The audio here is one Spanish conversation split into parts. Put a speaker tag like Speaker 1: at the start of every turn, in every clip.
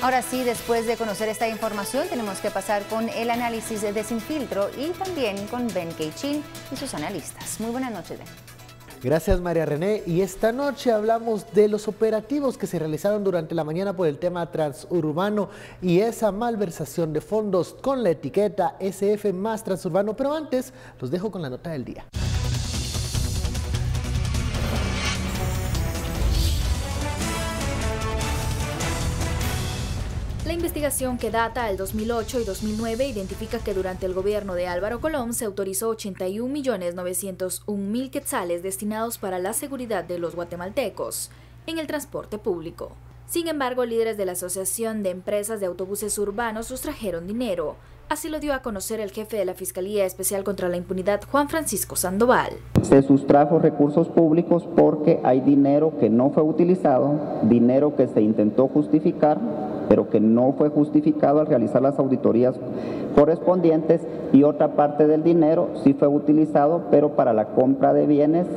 Speaker 1: Ahora sí, después de conocer esta información, tenemos que pasar con el análisis de Sin Filtro y también con Ben Keichin y sus analistas. Muy buenas noches, Ben.
Speaker 2: Gracias, María René. Y esta noche hablamos de los operativos que se realizaron durante la mañana por el tema transurbano y esa malversación de fondos con la etiqueta SF más transurbano. Pero antes, los dejo con la nota del día.
Speaker 3: La investigación que data del 2008 y 2009 identifica que durante el gobierno de Álvaro Colón se autorizó 81.901.000 quetzales destinados para la seguridad de los guatemaltecos en el transporte público. Sin embargo, líderes de la Asociación de Empresas de Autobuses Urbanos sustrajeron dinero. Así lo dio a conocer el jefe de la Fiscalía Especial contra la Impunidad, Juan Francisco Sandoval.
Speaker 4: Se sustrajo recursos públicos porque hay dinero que no fue utilizado, dinero que se intentó justificar, pero que no fue justificado al realizar las auditorías correspondientes, y otra parte del dinero sí fue utilizado, pero para la compra de bienes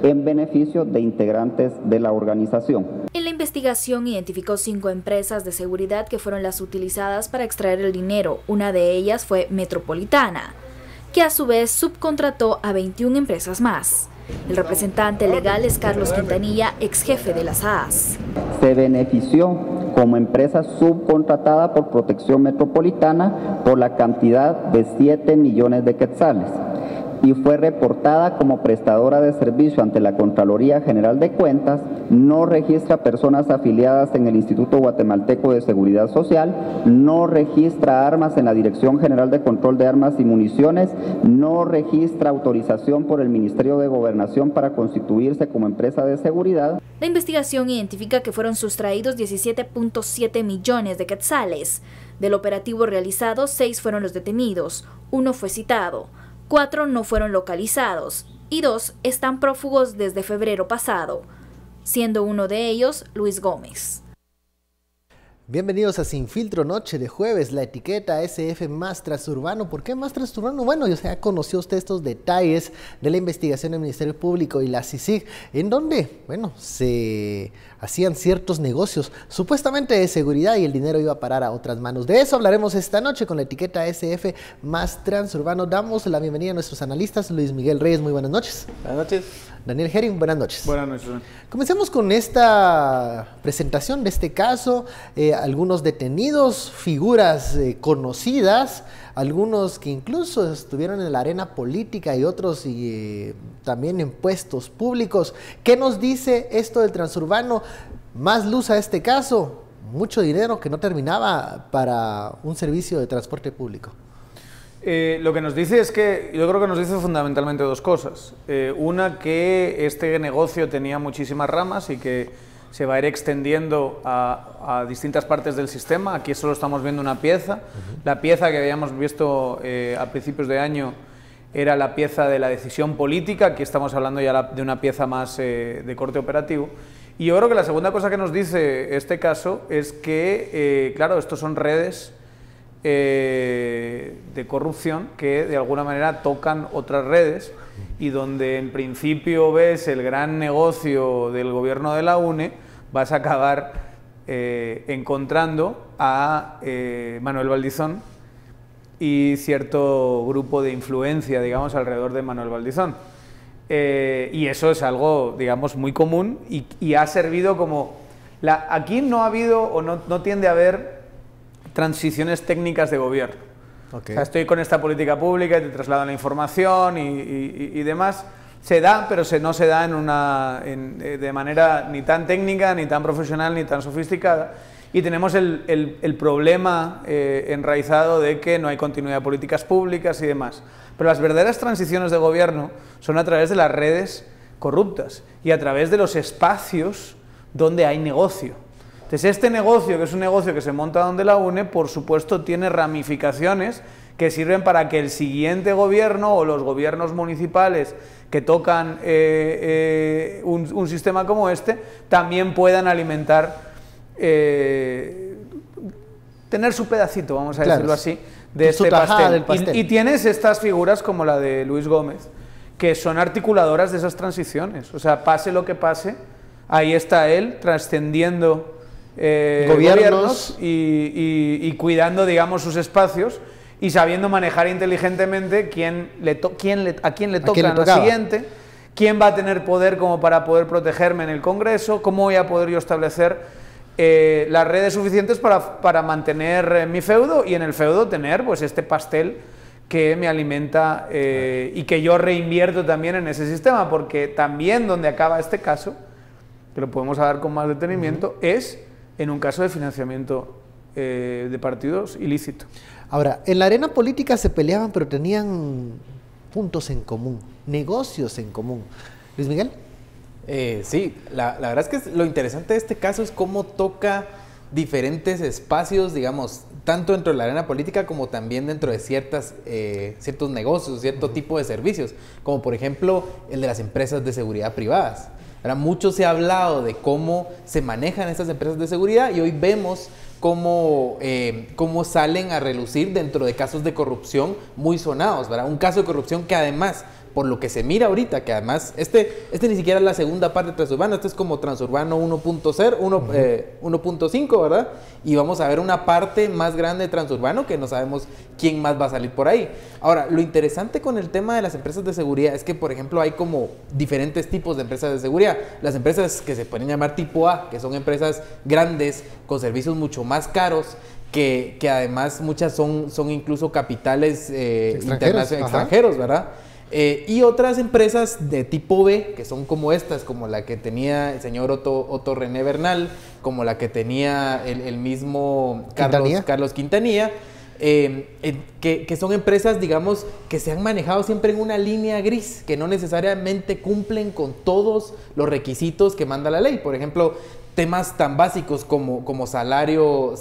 Speaker 4: en beneficio de integrantes de la organización.
Speaker 3: En la investigación identificó 5 empresas de seguridad que fueron las utilizadas para extraer el dinero. Una de ellas fue Metropolitana, que a su vez subcontrató a 21 empresas más. El representante legal es Carlos Quintanilla, ex jefe de las AAS.
Speaker 4: Se benefició como empresa subcontratada por Protección Metropolitana por la cantidad de 7 millones de quetzales y fue reportada como prestadora de servicio ante la Contraloría General de Cuentas. No registra personas afiliadas en el Instituto Guatemalteco de Seguridad Social, no registra armas en la Dirección General de Control de Armas y Municiones, no registra autorización por el Ministerio de Gobernación para constituirse como empresa de seguridad.
Speaker 3: La investigación identifica que fueron sustraídos 17.7 millones de quetzales. Del operativo realizado, 6 fueron los detenidos, 1 fue citado, 4 no fueron localizados y 2 están prófugos desde febrero pasado, siendo uno de ellos Luis Gómez.
Speaker 2: Bienvenidos a Sin Filtro, noche de jueves, la etiqueta SF más transurbano. ¿Por qué más transurbano? Bueno, ya conoció usted estos detalles de la investigación del Ministerio Público y la CICIG, en donde, bueno, se hacían ciertos negocios, supuestamente de seguridad, y el dinero iba a parar a otras manos. De eso hablaremos esta noche con la etiqueta SF más transurbano. Damos la bienvenida a nuestros analistas. Luis Miguel Reyes, muy buenas noches.
Speaker 5: Buenas noches.
Speaker 2: Daniel Herring, buenas noches.
Speaker 5: Buenas noches.
Speaker 2: Comencemos con esta presentación de este caso. Algunos detenidos, figuras conocidas, algunos que incluso estuvieron en la arena política y otros también en puestos públicos. ¿Qué nos dice esto del transurbano? Más luz a este caso, mucho dinero que no terminaba para un servicio de transporte público.
Speaker 5: Lo que nos dice es que, yo creo que nos dice fundamentalmente dos cosas. Una, que este negocio tenía muchísimas ramas y que se va a ir extendiendo a distintas partes del sistema. Aquí solo estamos viendo una pieza. La pieza que habíamos visto a principios de año era la pieza de la decisión política. Aquí estamos hablando ya de una pieza más de corte operativo. Y yo creo que la segunda cosa que nos dice este caso es que, claro, estos son redes de corrupción que de alguna manera tocan otras redes, y donde en principio ves el gran negocio del gobierno de la UNE, vas a acabar encontrando a Manuel Valdizón y cierto grupo de influencia, digamos, alrededor de Manuel Valdizón. Y eso es algo, digamos, muy común y ha servido como... Aquí no ha habido o no tiende a haber transiciones técnicas de gobierno.
Speaker 2: Okay.
Speaker 5: O sea, estoy con esta política pública y te traslado la información y demás. Se da, pero no se da de manera ni tan técnica, ni tan profesional, ni tan sofisticada. Y tenemos el problema enraizado de que no hay continuidad de políticas públicas y demás. Pero las verdaderas transiciones de gobierno son a través de las redes corruptas y a través de los espacios donde hay negocio. Entonces, este negocio, que es un negocio que se monta donde la UNE, por supuesto tiene ramificaciones que sirven para que el siguiente gobierno o los gobiernos municipales que tocan un sistema como este también puedan alimentar, tener su pedacito, vamos a decirlo así, de este pastel. Y tienes estas figuras como la de Luis Gómez, que son articuladoras de esas transiciones. O sea, pase lo que pase, ahí está él trascendiendo gobiernos y cuidando, digamos, sus espacios y sabiendo manejar inteligentemente a quién le toca en la siguiente, quién va a tener poder como para poder protegerme en el Congreso, cómo voy a poder yo establecer las redes suficientes para mantener mi feudo y en el feudo tener pues este pastel que me alimenta y que yo reinvierto también en ese sistema, porque también donde acaba este caso, que lo podemos hablar con más detenimiento, es en un caso de financiamiento de partidos ilícito.
Speaker 2: Ahora, en la arena política se peleaban, pero tenían puntos en común, negocios en común. Luis Miguel.
Speaker 6: Sí, la verdad es que lo interesante de este caso es cómo toca diferentes espacios, digamos, tanto dentro de la arena política como también dentro de ciertos negocios, cierto tipo de servicios, como por ejemplo el de las empresas de seguridad privadas. Ahora, mucho se ha hablado de cómo se manejan estas empresas de seguridad y hoy vemos cómo salen a relucir dentro de casos de corrupción muy sonados, ¿verdad? Un caso de corrupción que además, por lo que se mira ahorita, que además, este ni siquiera es la segunda parte de Transurbano, este es como Transurbano 1.5, ¿verdad? Y vamos a ver una parte más grande de Transurbano que no sabemos quién más va a salir por ahí. Ahora, lo interesante con el tema de las empresas de seguridad es que, por ejemplo, hay como diferentes tipos de empresas de seguridad. Las empresas que se pueden llamar tipo A, que son empresas grandes, con servicios mucho más caros, que además muchas son incluso capitales extranjeros, ¿verdad? Y otras empresas de tipo B, que son como estas, como la que tenía el señor Otto René Bernal, como la que tenía el mismo Carlos Quintanilla, que son empresas, digamos, que se han manejado siempre en una línea gris, que no necesariamente cumplen con todos los requisitos que manda la ley. Por ejemplo, temas tan básicos como salario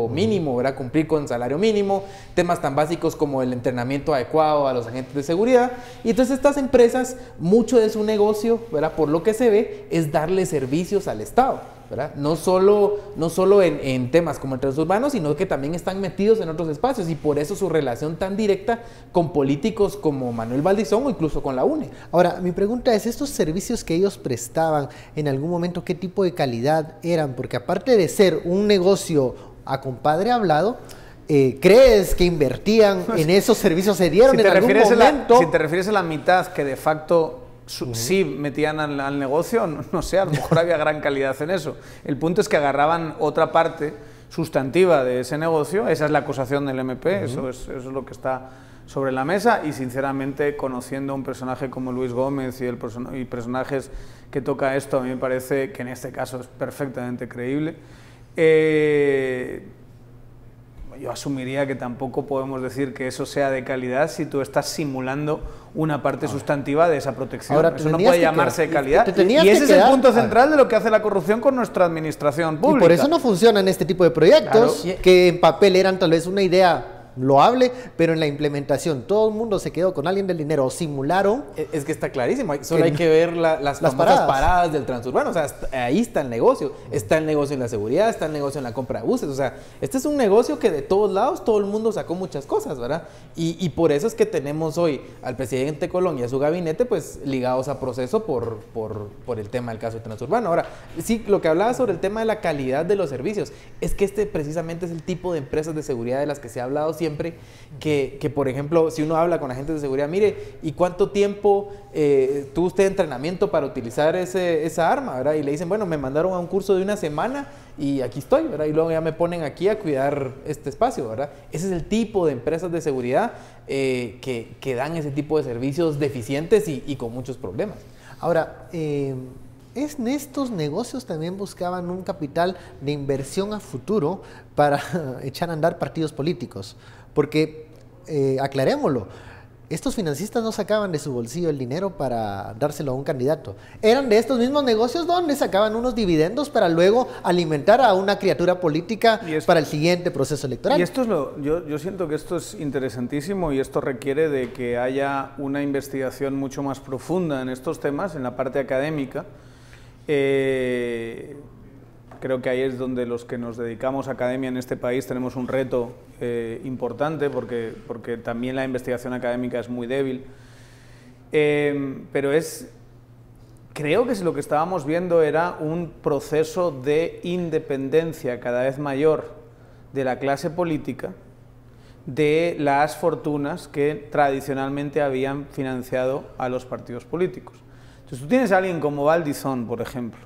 Speaker 6: mínimo, ¿verdad? Cumplir con salario mínimo, temas tan básicos como el entrenamiento adecuado a los agentes de seguridad. Y entonces estas empresas, mucho de su negocio, ¿verdad? Por lo que se ve, es darle servicios al Estado, ¿verdad? No solo en temas como el transurbano, sino que también están metidos en otros espacios y por eso su relación tan directa con políticos como Manuel Valdizón o incluso con la UNE.
Speaker 2: Ahora, mi pregunta es, ¿estos servicios que ellos prestaban en algún momento, qué tipo de calidad eran? Porque aparte de ser un negocio a compadre hablado, ¿crees que invertían en esos servicios? ¿Se dieron en algún momento?
Speaker 5: Si te refieres a la mitad que de facto sí metían al negocio, no sé, a lo mejor había gran calidad en eso. El punto es que agarraban otra parte sustantiva de ese negocio, esa es la acusación del MP, eso es lo que está sobre la mesa y sinceramente conociendo a un personaje como Luis Gómez y personajes que toca esto, a mí me parece que en este caso es perfectamente creíble. Yo asumiría que tampoco podemos decir que eso sea de calidad si tú estás simulando una parte sustantiva de esa protección. Ahora, eso no puede llamarse calidad. Y ese es el punto central de lo que hace la corrupción con nuestra administración pública.
Speaker 2: Y por eso no funcionan este tipo de proyectos, claro, que en papel eran tal vez una idea loable, pero en la implementación todo el mundo se quedó con alguien del dinero o simularon.
Speaker 6: Es que está clarísimo, solo hay que ver las famosas paradas del transurbano, o sea, ahí está el negocio en la seguridad, está el negocio en la compra de buses, o sea, este es un negocio que de todos lados todo el mundo sacó muchas cosas, ¿verdad? Y por eso es que tenemos hoy al presidente Colón y a su gabinete pues ligados a proceso por el tema del caso de transurbano. Ahora, sí, lo que hablaba sobre el tema de la calidad de los servicios, es que este precisamente es el tipo de empresas de seguridad de las que se ha hablado siempre, que por ejemplo, si uno habla con agentes de seguridad, mire, ¿y cuánto tiempo tuvo usted entrenamiento para utilizar esa arma? ¿Verdad? Y le dicen, bueno, me mandaron a un curso de una semana y aquí estoy, ¿verdad? Y luego ya me ponen aquí a cuidar este espacio, ¿verdad? Ese es el tipo de empresas de seguridad que dan ese tipo de servicios deficientes y con muchos problemas.
Speaker 2: Ahora, en estos negocios también buscaban un capital de inversión a futuro para echar a andar partidos políticos, porque, aclarémoslo, estos financistas no sacaban de su bolsillo el dinero para dárselo a un candidato, eran de estos mismos negocios donde sacaban unos dividendos para luego alimentar a una criatura política para el siguiente proceso electoral.
Speaker 5: Y esto es yo siento que esto es interesantísimo y esto requiere de que haya una investigación mucho más profunda en estos temas, en la parte académica. Creo que ahí es donde los que nos dedicamos a academia en este país tenemos un reto importante porque también la investigación académica es muy débil, pero es creo que lo que estábamos viendo era un proceso de independencia cada vez mayor de la clase política de las fortunas que tradicionalmente habían financiado a los partidos políticos. Entonces tú tienes a alguien como Valdizón, por ejemplo,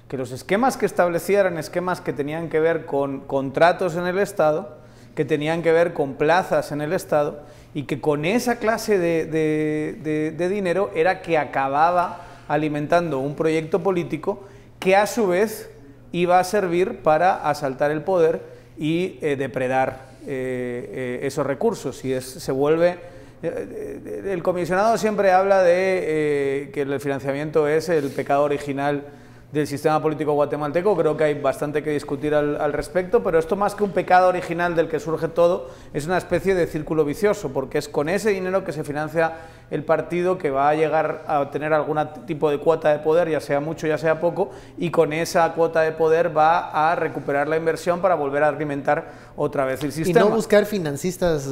Speaker 5: que los esquemas que establecía eran esquemas que tenían que ver con contratos en el Estado, que tenían que ver con plazas en el Estado, y que con esa clase de dinero era que acababa alimentando un proyecto político que a su vez iba a servir para asaltar el poder y depredar esos recursos. Y se vuelve... el comisionado siempre habla de que el financiamiento es el pecado original del sistema político guatemalteco. Creo que hay bastante que discutir al respecto, pero esto, más que un pecado original del que surge todo, es una especie de círculo vicioso, porque es con ese dinero que se financia el partido que va a llegar a tener algún tipo de cuota de poder, ya sea mucho, ya sea poco, y con esa cuota de poder va a recuperar la inversión para volver a alimentar otra vez el sistema.
Speaker 2: Y no buscar financistas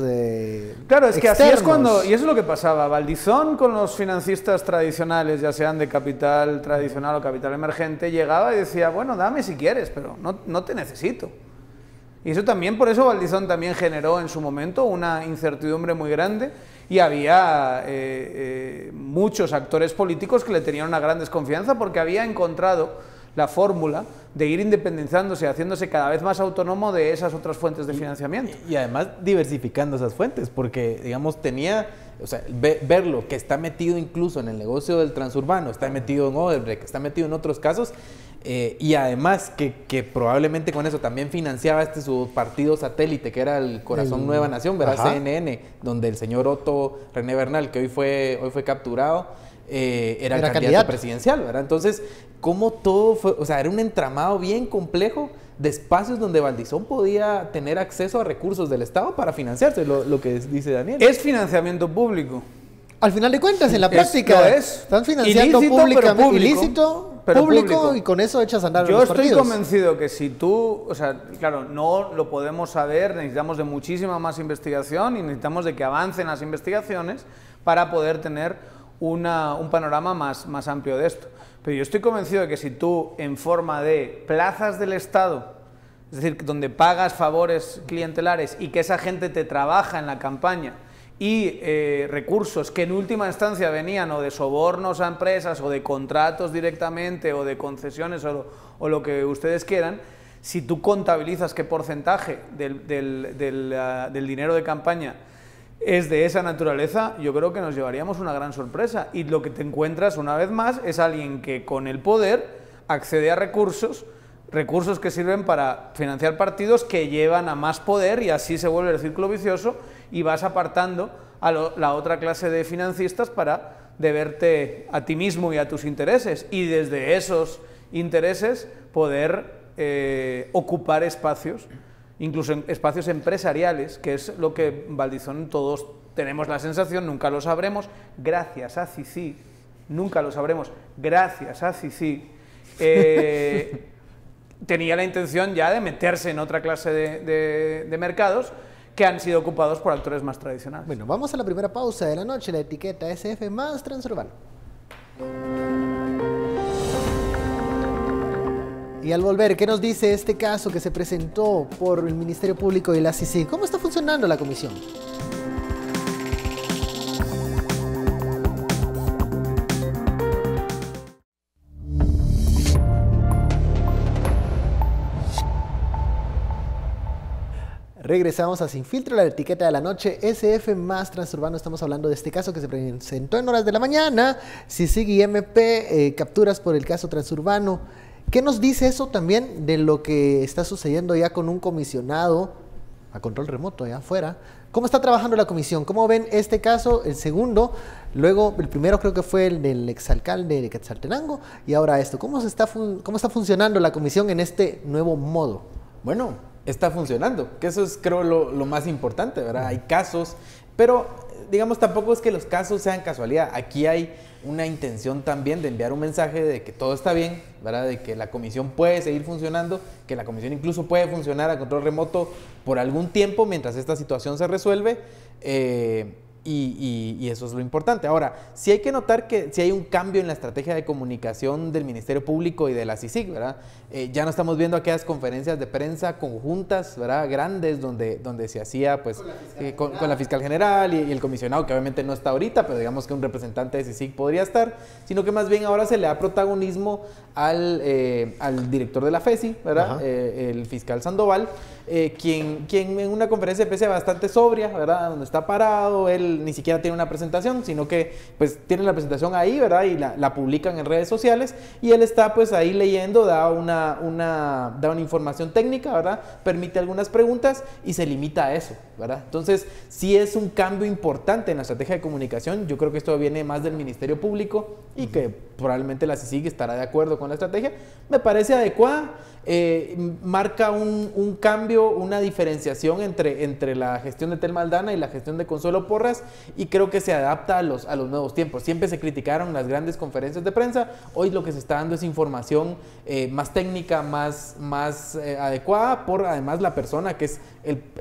Speaker 5: claro, es que
Speaker 2: externos.
Speaker 5: así es cuando, y eso es lo que pasaba, Valdizón con los financistas tradicionales, ya sean de capital tradicional o capital emergente, llegaba y decía, bueno, dame si quieres, pero no te necesito. Y eso también, por eso Valdizón también generó en su momento una incertidumbre muy grande, y había muchos actores políticos que le tenían una gran desconfianza porque había encontrado la fórmula de ir independizándose, haciéndose cada vez más autónomo de esas otras fuentes de financiamiento.
Speaker 6: Y además diversificando esas fuentes, porque, digamos, tenía, o sea, verlo que está metido incluso en el negocio del transurbano, está metido en Odebrecht, está metido en otros casos, y además que probablemente con eso también financiaba su partido satélite, que era el Corazón Nueva Nación, ¿verdad?
Speaker 2: Ajá.
Speaker 6: CNN, donde el señor Otto René Bernal, que hoy fue capturado, era el candidato presidencial, ¿verdad? Entonces, como todo fue, o sea, era un entramado bien complejo de espacios donde Valdizón podía tener acceso a recursos del Estado para financiarse, lo que dice Daniel.
Speaker 5: Es financiamiento público.
Speaker 2: Al final de cuentas, en la práctica,
Speaker 5: lo es.
Speaker 2: están financiando
Speaker 5: Ilícito,
Speaker 2: públicamente,
Speaker 5: pero público.
Speaker 2: ilícito,
Speaker 5: Pero
Speaker 2: público, y con eso echas a andar
Speaker 5: Yo
Speaker 2: los
Speaker 5: estoy
Speaker 2: partidos.
Speaker 5: convencido que si tú, o sea, claro, no lo podemos saber, necesitamos de muchísima más investigación y necesitamos de que avancen las investigaciones para poder tener un panorama más amplio de esto. Pero yo estoy convencido de que si tú, en forma de plazas del Estado, es decir, donde pagas favores clientelares y que esa gente te trabaja en la campaña, y recursos que en última instancia venían o de sobornos a empresas o de contratos directamente o de concesiones o lo que ustedes quieran, si tú contabilizas qué porcentaje del dinero de campaña es de esa naturaleza, yo creo que nos llevaríamos una gran sorpresa. Y lo que te encuentras una vez más es alguien que con el poder accede a recursos que sirven para financiar partidos que llevan a más poder, y así se vuelve el círculo vicioso y vas apartando a la otra clase de financistas para deberte a ti mismo y a tus intereses, y desde esos intereses poder ocupar espacios, incluso espacios empresariales, que es lo que Valdizón todos tenemos la sensación, nunca lo sabremos, gracias a Cici, nunca lo sabremos, gracias a Cici, tenía la intención ya de meterse en otra clase de mercados que han sido ocupados por actores más tradicionales.
Speaker 2: Bueno, vamos a la primera pausa de la noche, la etiqueta SF más Transurbano. Y al volver, ¿qué nos dice este caso que se presentó por el Ministerio Público y la CICIG? ¿Cómo está funcionando la comisión? Regresamos a Sin Filtro, la etiqueta de la noche, SF más Transurbano. Estamos hablando de este caso que se presentó en horas de la mañana, CICIG y MP, capturas por el caso Transurbano. ¿Qué nos dice eso también de lo que está sucediendo ya con un comisionado a control remoto allá afuera? ¿Cómo está trabajando la comisión? ¿Cómo ven este caso, el segundo? Luego, el primero creo que fue el del exalcalde de Quetzaltenango, y ahora esto. ¿Cómo está funcionando la comisión en este nuevo modo?
Speaker 6: Bueno, está funcionando, que eso es, creo, lo más importante, ¿verdad? Hay casos, pero digamos, tampoco es que los casos sean casualidad. Aquí hay una intención también de enviar un mensaje de que todo está bien, ¿verdad? De que la comisión puede seguir funcionando, que la comisión incluso puede funcionar a control remoto por algún tiempo mientras esta situación se resuelve, Y eso es lo importante. Ahora, sí hay que notar que sí hay un cambio en la estrategia de comunicación del Ministerio Público y de la CICIG, ¿verdad? Ya no estamos viendo aquellas conferencias de prensa conjuntas, ¿verdad? Grandes, donde se hacía pues con la fiscal general y el comisionado, que obviamente no está ahorita, pero digamos que un representante de CICIG podría estar, sino que más bien ahora se le da protagonismo al director de la FESI, ¿verdad? El fiscal Sandoval, quien en una conferencia de prensa bastante sobria, ¿verdad? Donde está parado, él ni siquiera tiene una presentación, sino que pues tiene la presentación ahí, ¿verdad? Y la publican en redes sociales, y él está pues ahí leyendo, da una información técnica, ¿verdad? Permite algunas preguntas y se limita a eso, ¿verdad? Entonces, sí es un cambio importante en la estrategia de comunicación. Yo creo que esto viene más del Ministerio Público y que probablemente la CICIG estará de acuerdo con la estrategia. Me parece adecuada, marca un cambio, una diferenciación entre la gestión de Telma Aldana y la gestión de Consuelo Porras, y creo que se adapta a los nuevos tiempos. Siempre se criticaron las grandes conferencias de prensa, hoy lo que se está dando es información más técnica, más adecuada por además la persona que es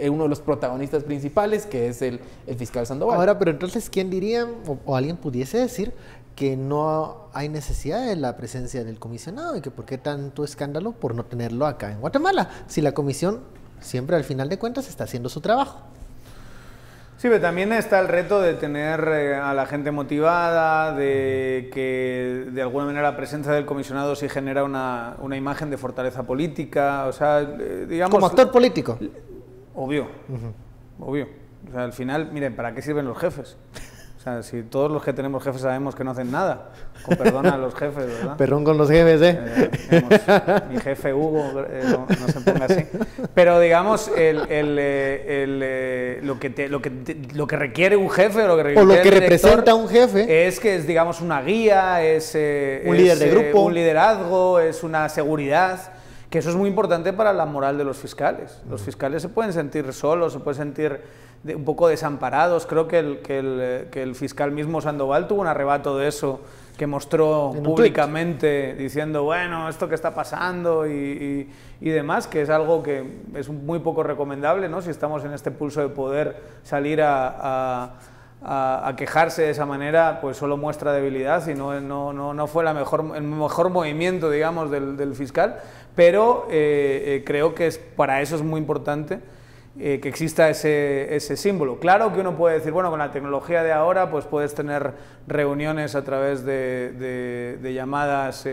Speaker 6: uno de los protagonistas principales, que es el fiscal Sandoval.
Speaker 2: Ahora, pero entonces, ¿quién diría o alguien pudiese decir que no hay necesidad de la presencia del comisionado y que por qué tanto escándalo por no tenerlo acá en Guatemala, si la comisión siempre al final de cuentas está haciendo su trabajo?
Speaker 5: Sí, pero también está el reto de tener a la gente motivada, de que de alguna manera la presencia del comisionado sí genera una imagen de fortaleza política, o sea, digamos...
Speaker 2: Como actor político.
Speaker 5: Obvio, obvio. O sea, al final, miren, ¿para qué sirven los jefes? O sea, si todos los que tenemos jefes sabemos que no hacen nada, con perdón a los jefes, ¿verdad?
Speaker 2: Perdón con los jefes,
Speaker 5: Digamos, mi jefe Hugo, no se ponga así. Pero digamos, lo que requiere un jefe, lo que requiere
Speaker 2: o lo que
Speaker 5: el
Speaker 2: representa un jefe,
Speaker 5: es que es, digamos, una guía, es
Speaker 2: un líder de grupo,
Speaker 5: un liderazgo, es una seguridad. Que eso es muy importante para la moral de los fiscales. Los fiscales se pueden sentir solos, se pueden sentir un poco desamparados. Creo que el fiscal mismo Sandoval tuvo un arrebato de eso, que mostró públicamente diciendo, bueno, esto que está pasando y demás, que es algo que es muy poco recomendable, ¿no? Si estamos en este pulso de poder, salir a quejarse de esa manera, pues solo muestra debilidad y no fue el mejor movimiento, digamos, del fiscal, pero creo que para eso es muy importante que exista ese símbolo. Claro que uno puede decir, bueno, con la tecnología de ahora pues puedes tener reuniones a través de llamadas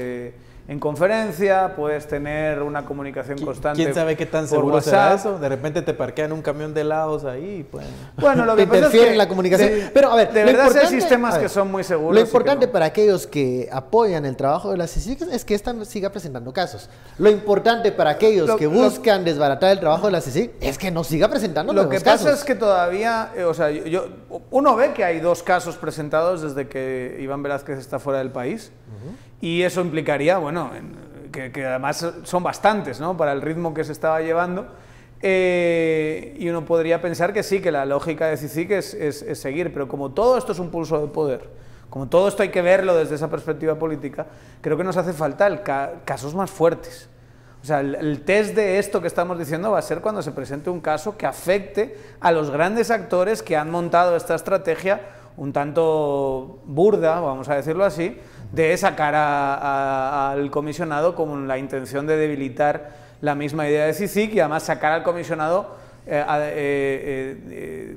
Speaker 5: en conferencia, puedes tener una comunicación constante.
Speaker 6: ¿Quién sabe qué tan seguro será eso? De repente te parquean un camión de helados ahí. Pues.
Speaker 2: Bueno, lo que pasa es que en la comunicación. Pero a ver,
Speaker 5: de verdad hay sistemas que son muy seguros.
Speaker 2: Lo importante para aquellos que apoyan el trabajo de la CICIG es que esta siga presentando casos. Lo importante para aquellos que buscan desbaratar el trabajo de la CICIG es que no siga presentando nuevos casos.
Speaker 5: Lo que pasa es que todavía, o sea, uno ve que hay 2 casos presentados desde que Iván Velázquez está fuera del país. Y eso implicaría, bueno, que además son bastantes, ¿no? Para el ritmo que se estaba llevando. Y uno podría pensar que sí, que la lógica de CICIG es seguir, pero como todo esto es un pulso de poder, como todo esto hay que verlo desde esa perspectiva política, creo que nos hace falta casos más fuertes. O sea, el test de esto que estamos diciendo va a ser cuando se presente un caso que afecte a los grandes actores que han montado esta estrategia un tanto burda, vamos a decirlo así, de sacar al comisionado con la intención de debilitar la misma idea de CICIG y además sacar al comisionado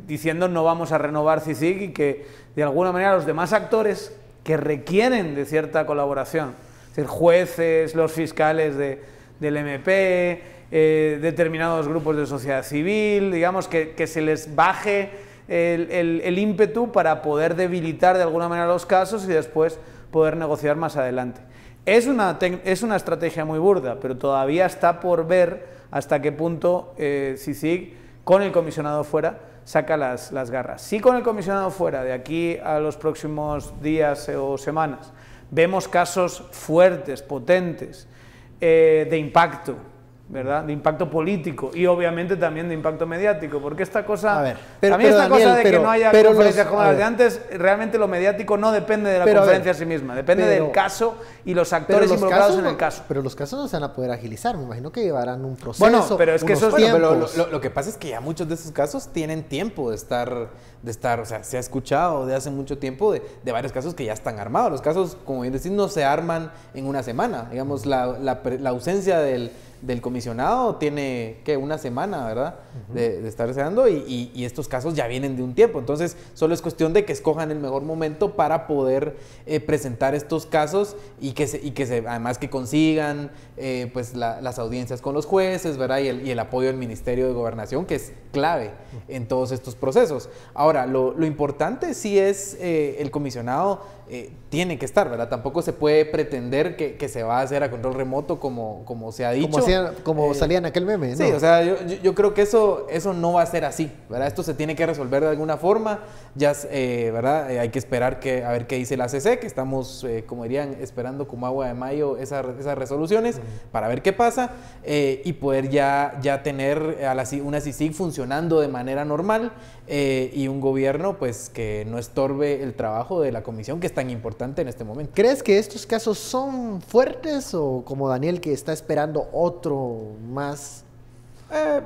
Speaker 5: diciendo no vamos a renovar CICIG y que de alguna manera los demás actores que requieren de cierta colaboración, es decir, jueces, los fiscales del MP, determinados grupos de sociedad civil, digamos que se les baje el ímpetu para poder debilitar de alguna manera los casos y después poder negociar más adelante. Es una estrategia muy burda, pero todavía está por ver hasta qué punto CICIG, con el comisionado fuera, saca las garras. Si con el comisionado fuera, de aquí a los próximos días o semanas, vemos casos fuertes, potentes, de impacto, ¿verdad? De impacto político y obviamente también de impacto mediático, porque esta cosa,
Speaker 2: A ver,
Speaker 5: a mí esta
Speaker 2: Daniel,
Speaker 5: cosa de que no haya conferencias como
Speaker 2: a
Speaker 5: las
Speaker 2: ver.
Speaker 5: de antes, realmente lo mediático no depende de la
Speaker 2: Pero, a
Speaker 5: conferencia
Speaker 2: ver,
Speaker 5: en sí misma, depende
Speaker 2: pero-
Speaker 5: del caso y los
Speaker 2: Pero
Speaker 5: actores
Speaker 2: los
Speaker 5: involucrados
Speaker 2: casos
Speaker 5: en el caso.
Speaker 2: Pero los casos no se van a poder agilizar, me imagino que llevarán un proceso.
Speaker 5: Bueno, pero es que
Speaker 2: unos
Speaker 5: eso es-
Speaker 6: Bueno, pero
Speaker 2: tiempos.
Speaker 6: lo que pasa es que ya muchos de esos casos tienen tiempo de estar, o sea, se ha escuchado de hace mucho tiempo de varios casos que ya están armados. Los casos, como bien decís, no se arman en una semana. Digamos, la ausencia del comisionado tiene, ¿qué? Una semana, ¿verdad? De estarse dando y estos casos ya vienen de un tiempo. Entonces, solo es cuestión de que escojan el mejor momento para poder presentar estos casos y que además que consigan pues las audiencias con los jueces, ¿verdad? Y el apoyo del Ministerio de Gobernación, que es clave en todos estos procesos. Ahora, lo importante sí es el comisionado tiene que estar, ¿verdad? Tampoco se puede pretender que se va a hacer a control remoto como se ha dicho.
Speaker 2: Como salía en aquel meme, ¿no?
Speaker 6: Sí, o sea, yo creo que eso no va a ser así, ¿verdad? Esto se tiene que resolver de alguna forma, ya, ¿verdad? Hay que esperar a ver qué dice la CC, que estamos, como dirían, esperando como agua de mayo esas resoluciones para ver qué pasa y poder ya tener una CICIG funcionando de manera normal y un gobierno pues que no estorbe el trabajo de la comisión que es tan importante en este momento.
Speaker 2: ¿Crees que estos casos son fuertes o como Daniel que está esperando otro más,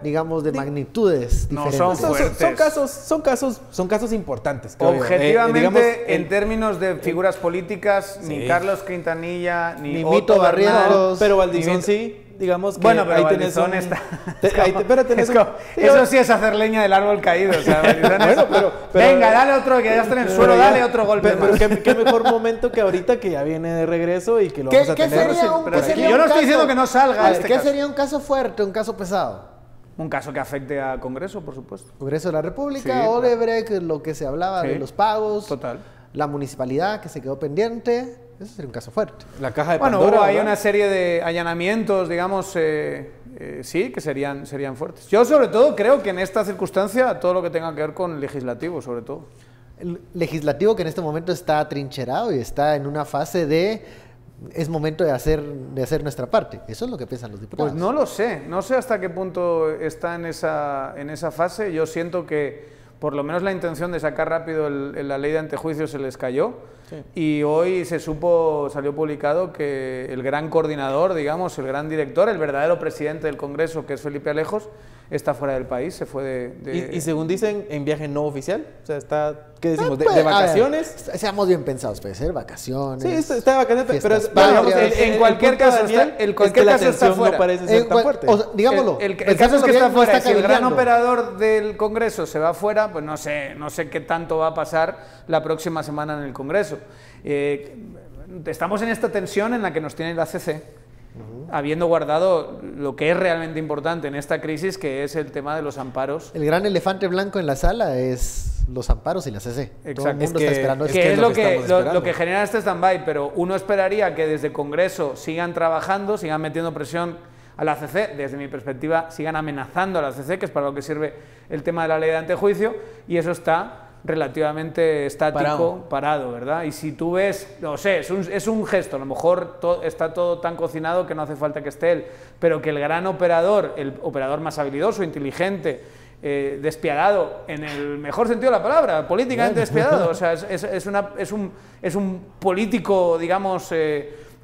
Speaker 2: digamos, de magnitudes
Speaker 5: No,
Speaker 2: diferentes?
Speaker 5: son fuertes.
Speaker 6: Son casos importantes. creo yo.
Speaker 5: Objetivamente,
Speaker 6: Digamos,
Speaker 5: en términos de figuras políticas, ni
Speaker 6: Sí.
Speaker 5: Carlos Quintanilla, ni
Speaker 2: Ni Mito
Speaker 5: Otto
Speaker 2: Barrientos,
Speaker 5: Bernal,
Speaker 6: pero
Speaker 5: ni
Speaker 6: Valdizón
Speaker 5: Mito-
Speaker 6: sí, digamos que
Speaker 5: Bueno, pero
Speaker 6: ahí tenés
Speaker 5: Valdizón
Speaker 6: un...
Speaker 5: está...
Speaker 6: pero tenés
Speaker 5: Es como- eso sí es hacer leña del árbol caído. O sea, Valdizón es-
Speaker 6: pero-
Speaker 5: venga, dale otro, que ya está en el suelo,
Speaker 6: ya-
Speaker 5: dale otro golpe
Speaker 6: Pero
Speaker 5: más.
Speaker 6: qué mejor momento que ahorita que ya viene de regreso y que lo
Speaker 2: ¿Qué,
Speaker 6: vamos a
Speaker 2: qué
Speaker 6: tener.
Speaker 2: sería un,
Speaker 5: pero
Speaker 2: qué
Speaker 5: aquí
Speaker 2: sería
Speaker 5: yo
Speaker 2: un
Speaker 5: no estoy
Speaker 2: caso-
Speaker 5: diciendo que no salga
Speaker 2: A ver,
Speaker 5: este
Speaker 2: ¿qué
Speaker 5: caso?
Speaker 2: sería un caso fuerte, un caso pesado?
Speaker 5: Un caso que afecte al Congreso, por supuesto.
Speaker 2: Congreso de la República,
Speaker 5: Sí, claro.
Speaker 2: Odebrecht, lo que se hablaba
Speaker 5: Sí.
Speaker 2: de los pagos,
Speaker 5: Total.
Speaker 2: la municipalidad que se quedó pendiente, eso sería un caso fuerte.
Speaker 6: La caja de
Speaker 5: Bueno,
Speaker 6: Pandora,
Speaker 5: hubo ahí
Speaker 6: ¿verdad?
Speaker 5: una serie de allanamientos, digamos, sí, que serían fuertes. Yo, sobre todo, creo que en esta circunstancia, todo lo que tenga que ver con el legislativo, sobre todo.
Speaker 2: El legislativo que en este momento está atrincherado y está en una fase de es momento de hacer nuestra parte. Eso es lo que piensan los diputados.
Speaker 5: Pues no lo sé, no sé hasta qué punto está en esa fase. Yo siento que por lo menos la intención de sacar rápido la ley de antejuicios se les cayó.
Speaker 6: Sí.
Speaker 5: Y hoy salió publicado que el gran coordinador, digamos, el gran director, el verdadero presidente del Congreso, que es Felipe Alejos, está fuera del país, se fue
Speaker 6: Y según dicen, en viaje no oficial. O sea, está, ¿qué decimos?
Speaker 2: Pues,
Speaker 6: ¿De
Speaker 2: a ver,
Speaker 6: vacaciones?
Speaker 2: seamos bien pensados, puede ser vacaciones.
Speaker 6: Sí, está de vacaciones, pero
Speaker 2: fiestas
Speaker 6: pero, digamos,
Speaker 2: patrias.
Speaker 5: en cualquier
Speaker 6: punto,
Speaker 5: caso
Speaker 6: Daniel,
Speaker 5: está- en
Speaker 6: es
Speaker 5: cualquier
Speaker 6: que la
Speaker 5: caso está
Speaker 6: tensión
Speaker 5: fuera.
Speaker 6: no parece ser tan fuerte.
Speaker 2: O sea, digámoslo.
Speaker 5: El caso es que
Speaker 2: gobierno
Speaker 5: está
Speaker 2: no
Speaker 5: fuera. Si el gran
Speaker 2: cabildeando.
Speaker 5: operador del Congreso se va fuera, pues no sé qué tanto va a pasar la próxima semana en el Congreso. Estamos en esta tensión en la que nos tiene la CC, habiendo guardado lo que es realmente importante en esta crisis, que es el tema de los amparos.
Speaker 2: El gran elefante blanco en la sala es los amparos y la CC. Todo el
Speaker 5: Exacto.
Speaker 2: mundo
Speaker 6: Es que-
Speaker 2: está esperando
Speaker 6: es
Speaker 2: eso.
Speaker 5: Que es lo
Speaker 6: estamos
Speaker 5: que
Speaker 6: esperando.
Speaker 5: genera este stand-by, pero uno esperaría que desde Congreso sigan trabajando, sigan metiendo presión a la CC, desde mi perspectiva sigan amenazando a la CC, que es para lo que sirve el tema de la ley de antejuicio, y eso está relativamente estático, parado, ¿verdad? Y si tú ves, no sé, es un gesto, a lo mejor está todo tan cocinado que no hace falta que esté él, pero que el gran operador, el operador más habilidoso, inteligente, despiadado, en el mejor sentido de la palabra, políticamente despiadado, o sea, es un político, digamos,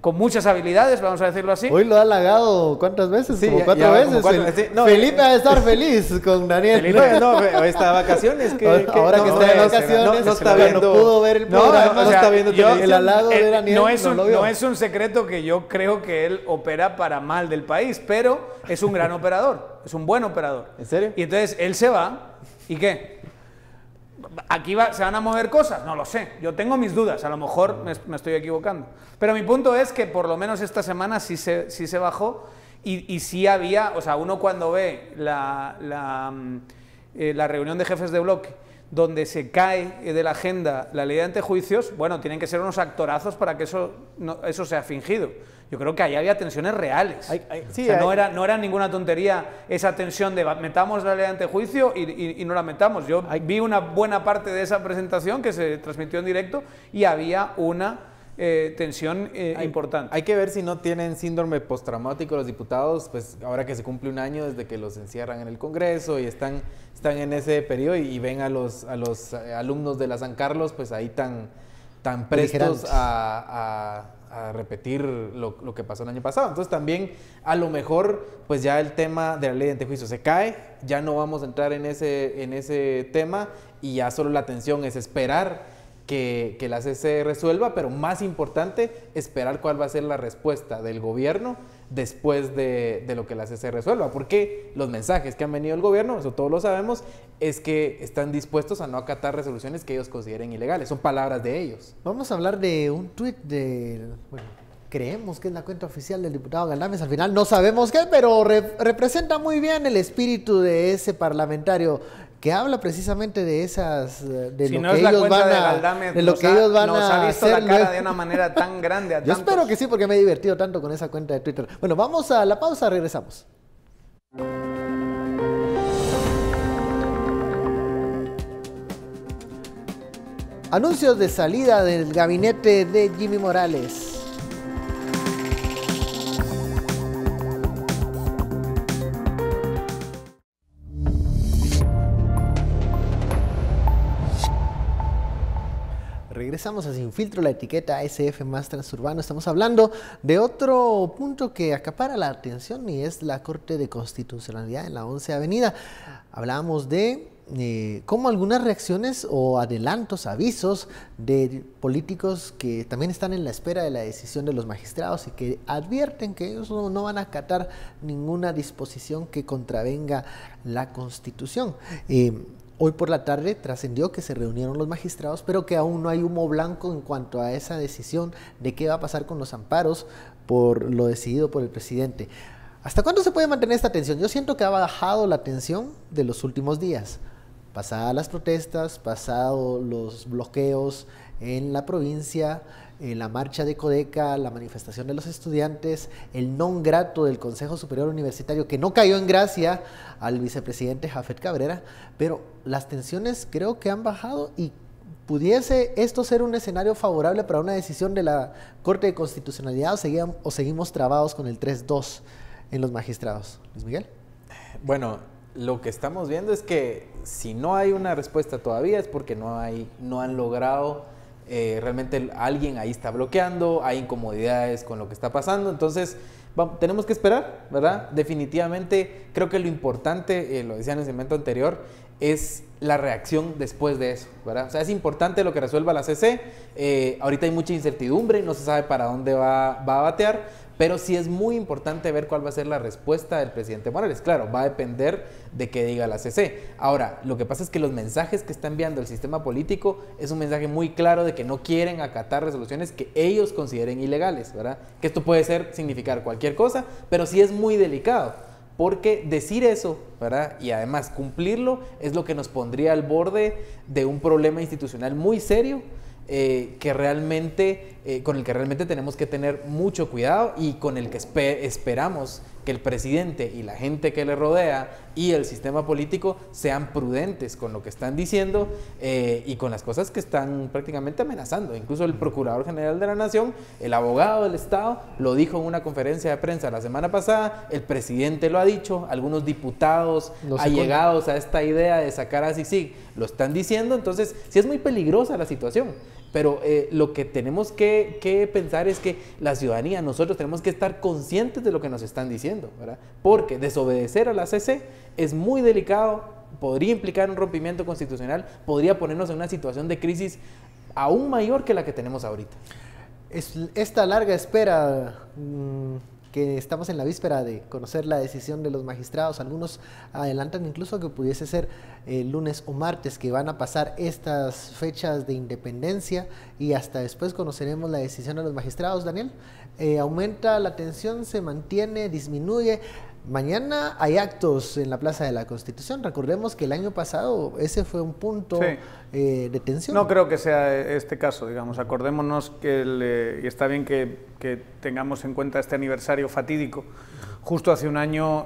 Speaker 5: con muchas habilidades, vamos a decirlo así.
Speaker 2: Hoy lo ha halagado ¿cuántas veces?
Speaker 6: Sí,
Speaker 2: como
Speaker 6: ya-
Speaker 2: 4
Speaker 6: ya
Speaker 2: veces.
Speaker 6: como 4, sí, no,
Speaker 2: Felipe ha de estar feliz con Daniel.
Speaker 6: Hoy está de vacaciones.
Speaker 2: Ahora que está de vacaciones,
Speaker 6: no está
Speaker 2: cuando
Speaker 6: viendo.
Speaker 2: pudo ver el
Speaker 6: No,
Speaker 2: programa,
Speaker 6: no está viendo
Speaker 5: yo-
Speaker 6: televisión.
Speaker 2: el halago de Daniel
Speaker 5: no es
Speaker 2: lo vio.
Speaker 5: no es un secreto que yo creo que él opera para mal del país, pero es un gran operador, es un buen operador.
Speaker 6: ¿En serio?
Speaker 5: Y entonces él se va, ¿y qué? ¿Aquí se van a mover cosas? No lo sé, yo tengo mis dudas, a lo mejor me estoy equivocando. Pero mi punto es que por lo menos esta semana sí se bajó y sí había, o sea, uno cuando ve la reunión de jefes de bloque, donde se cae de la agenda la ley de antejuicios, bueno, tienen que ser unos actorazos para que eso sea fingido. Yo creo que ahí había tensiones reales.
Speaker 6: Sí,
Speaker 5: O sea, no era ninguna tontería esa tensión de metamos la ley de antejuicio y no la metamos. Yo vi una buena parte de esa presentación que se transmitió en directo y había una tensión importante.
Speaker 6: Hay que ver si no tienen síndrome postraumático los diputados, pues ahora que se cumple un año desde que los encierran en el Congreso y están en ese periodo y ven a los alumnos de la San Carlos, pues ahí tan prestos a repetir lo que pasó el año pasado. Entonces también a lo mejor pues ya el tema de la ley de antejuicio se cae, ya no vamos a entrar en ese tema y ya solo la atención es esperar que la CC resuelva, pero más importante, esperar cuál va a ser la respuesta del gobierno después de lo que la CC resuelva, porque los mensajes que han venido del gobierno, eso todos lo sabemos, es que están dispuestos a no acatar resoluciones que ellos consideren ilegales, son palabras de ellos.
Speaker 2: Vamos a hablar de un tuit bueno, creemos que es la cuenta oficial del diputado Galdames, al final no sabemos qué, pero representa muy bien el espíritu de ese parlamentario que habla precisamente de esas, de
Speaker 5: si
Speaker 2: lo
Speaker 5: no
Speaker 2: que
Speaker 5: es la
Speaker 2: ellos
Speaker 5: cuenta
Speaker 2: van
Speaker 5: de
Speaker 2: a,
Speaker 5: Galdames,
Speaker 2: de lo que ellos van
Speaker 5: nos
Speaker 2: a
Speaker 5: ha visto
Speaker 2: hacer.
Speaker 5: la cara de una manera tan grande a
Speaker 2: Yo
Speaker 5: tantos.
Speaker 2: espero que sí, porque me he divertido tanto con esa cuenta de Twitter. Bueno, vamos a la pausa, regresamos. Anuncios de salida del gabinete de Jimmy Morales. Regresamos a Sin Filtro, la etiqueta SF más transurbano. Estamos hablando de otro punto que acapara la atención y es la Corte de Constitucionalidad en la 11 Avenida. Hablábamos de cómo algunas reacciones o adelantos, avisos de políticos que también están en la espera de la decisión de los magistrados y que advierten que ellos no van a acatar ninguna disposición que contravenga la Constitución. Hoy por la tarde trascendió que se reunieron los magistrados, pero que aún no hay humo blanco en cuanto a esa decisión de qué va a pasar con los amparos por lo decidido por el presidente. ¿Hasta cuándo se puede mantener esta tensión? Yo siento que ha bajado la tensión de los últimos días. Pasadas las protestas, pasados los bloqueos en la provincia, la marcha de Codeca, la manifestación de los estudiantes, el non grato del Consejo Superior Universitario, que no cayó en gracia al vicepresidente Jafet Cabrera, pero las tensiones creo que han bajado y ¿pudiese esto ser un escenario favorable para una decisión de la Corte de Constitucionalidad o seguimos trabados con el 3-2 en los magistrados? Luis Miguel.
Speaker 6: Bueno, lo que estamos viendo es que si no hay una respuesta todavía es porque no han logrado, realmente alguien ahí está bloqueando, hay incomodidades con lo que está pasando, entonces tenemos que esperar, ¿verdad? Definitivamente creo que lo importante, lo decía en el segmento anterior, es la reacción después de eso, ¿verdad? O sea, es importante lo que resuelva la CC, ahorita hay mucha incertidumbre, no se sabe para dónde va a batear, pero sí es muy importante ver cuál va a ser la respuesta del presidente Morales. Claro, va a depender de qué diga la CC. Ahora, lo que pasa es que los mensajes que está enviando el sistema político es un mensaje muy claro de que no quieren acatar resoluciones que ellos consideren ilegales, ¿verdad? Que esto puede significar cualquier cosa, pero sí es muy delicado. Porque decir eso, ¿verdad? Y además cumplirlo es lo que nos pondría al borde de un problema institucional muy serio con el que realmente tenemos que tener mucho cuidado y con el que esperamos que el presidente y la gente que le rodea y el sistema político sean prudentes con lo que están diciendo y con las cosas que están prácticamente amenazando. Incluso el Procurador General de la Nación, el abogado del Estado, lo dijo en una conferencia de prensa la semana pasada, el presidente lo ha dicho, algunos diputados allegados a esta idea de sacar a CICIG lo están diciendo, entonces sí es muy peligrosa la situación. Pero lo que tenemos que pensar es que la ciudadanía, nosotros tenemos que estar conscientes de lo que nos están diciendo, ¿verdad? Porque desobedecer a la CC es muy delicado, podría implicar un rompimiento constitucional, podría ponernos en una situación de crisis aún mayor que la que tenemos ahorita.
Speaker 2: Esta larga espera que estamos en la víspera de conocer la decisión de los magistrados, algunos adelantan incluso que pudiese ser lunes o martes, que van a pasar estas fechas de independencia y hasta después conoceremos la decisión de los magistrados. Daniel, ¿aumenta la tensión, se mantiene, disminuye? Mañana hay actos en la Plaza de la Constitución. Recordemos que el año pasado ese fue un punto de tensión.
Speaker 5: No creo que sea este caso, digamos. Acordémonos que y está bien que tengamos en cuenta este aniversario fatídico. Justo hace un año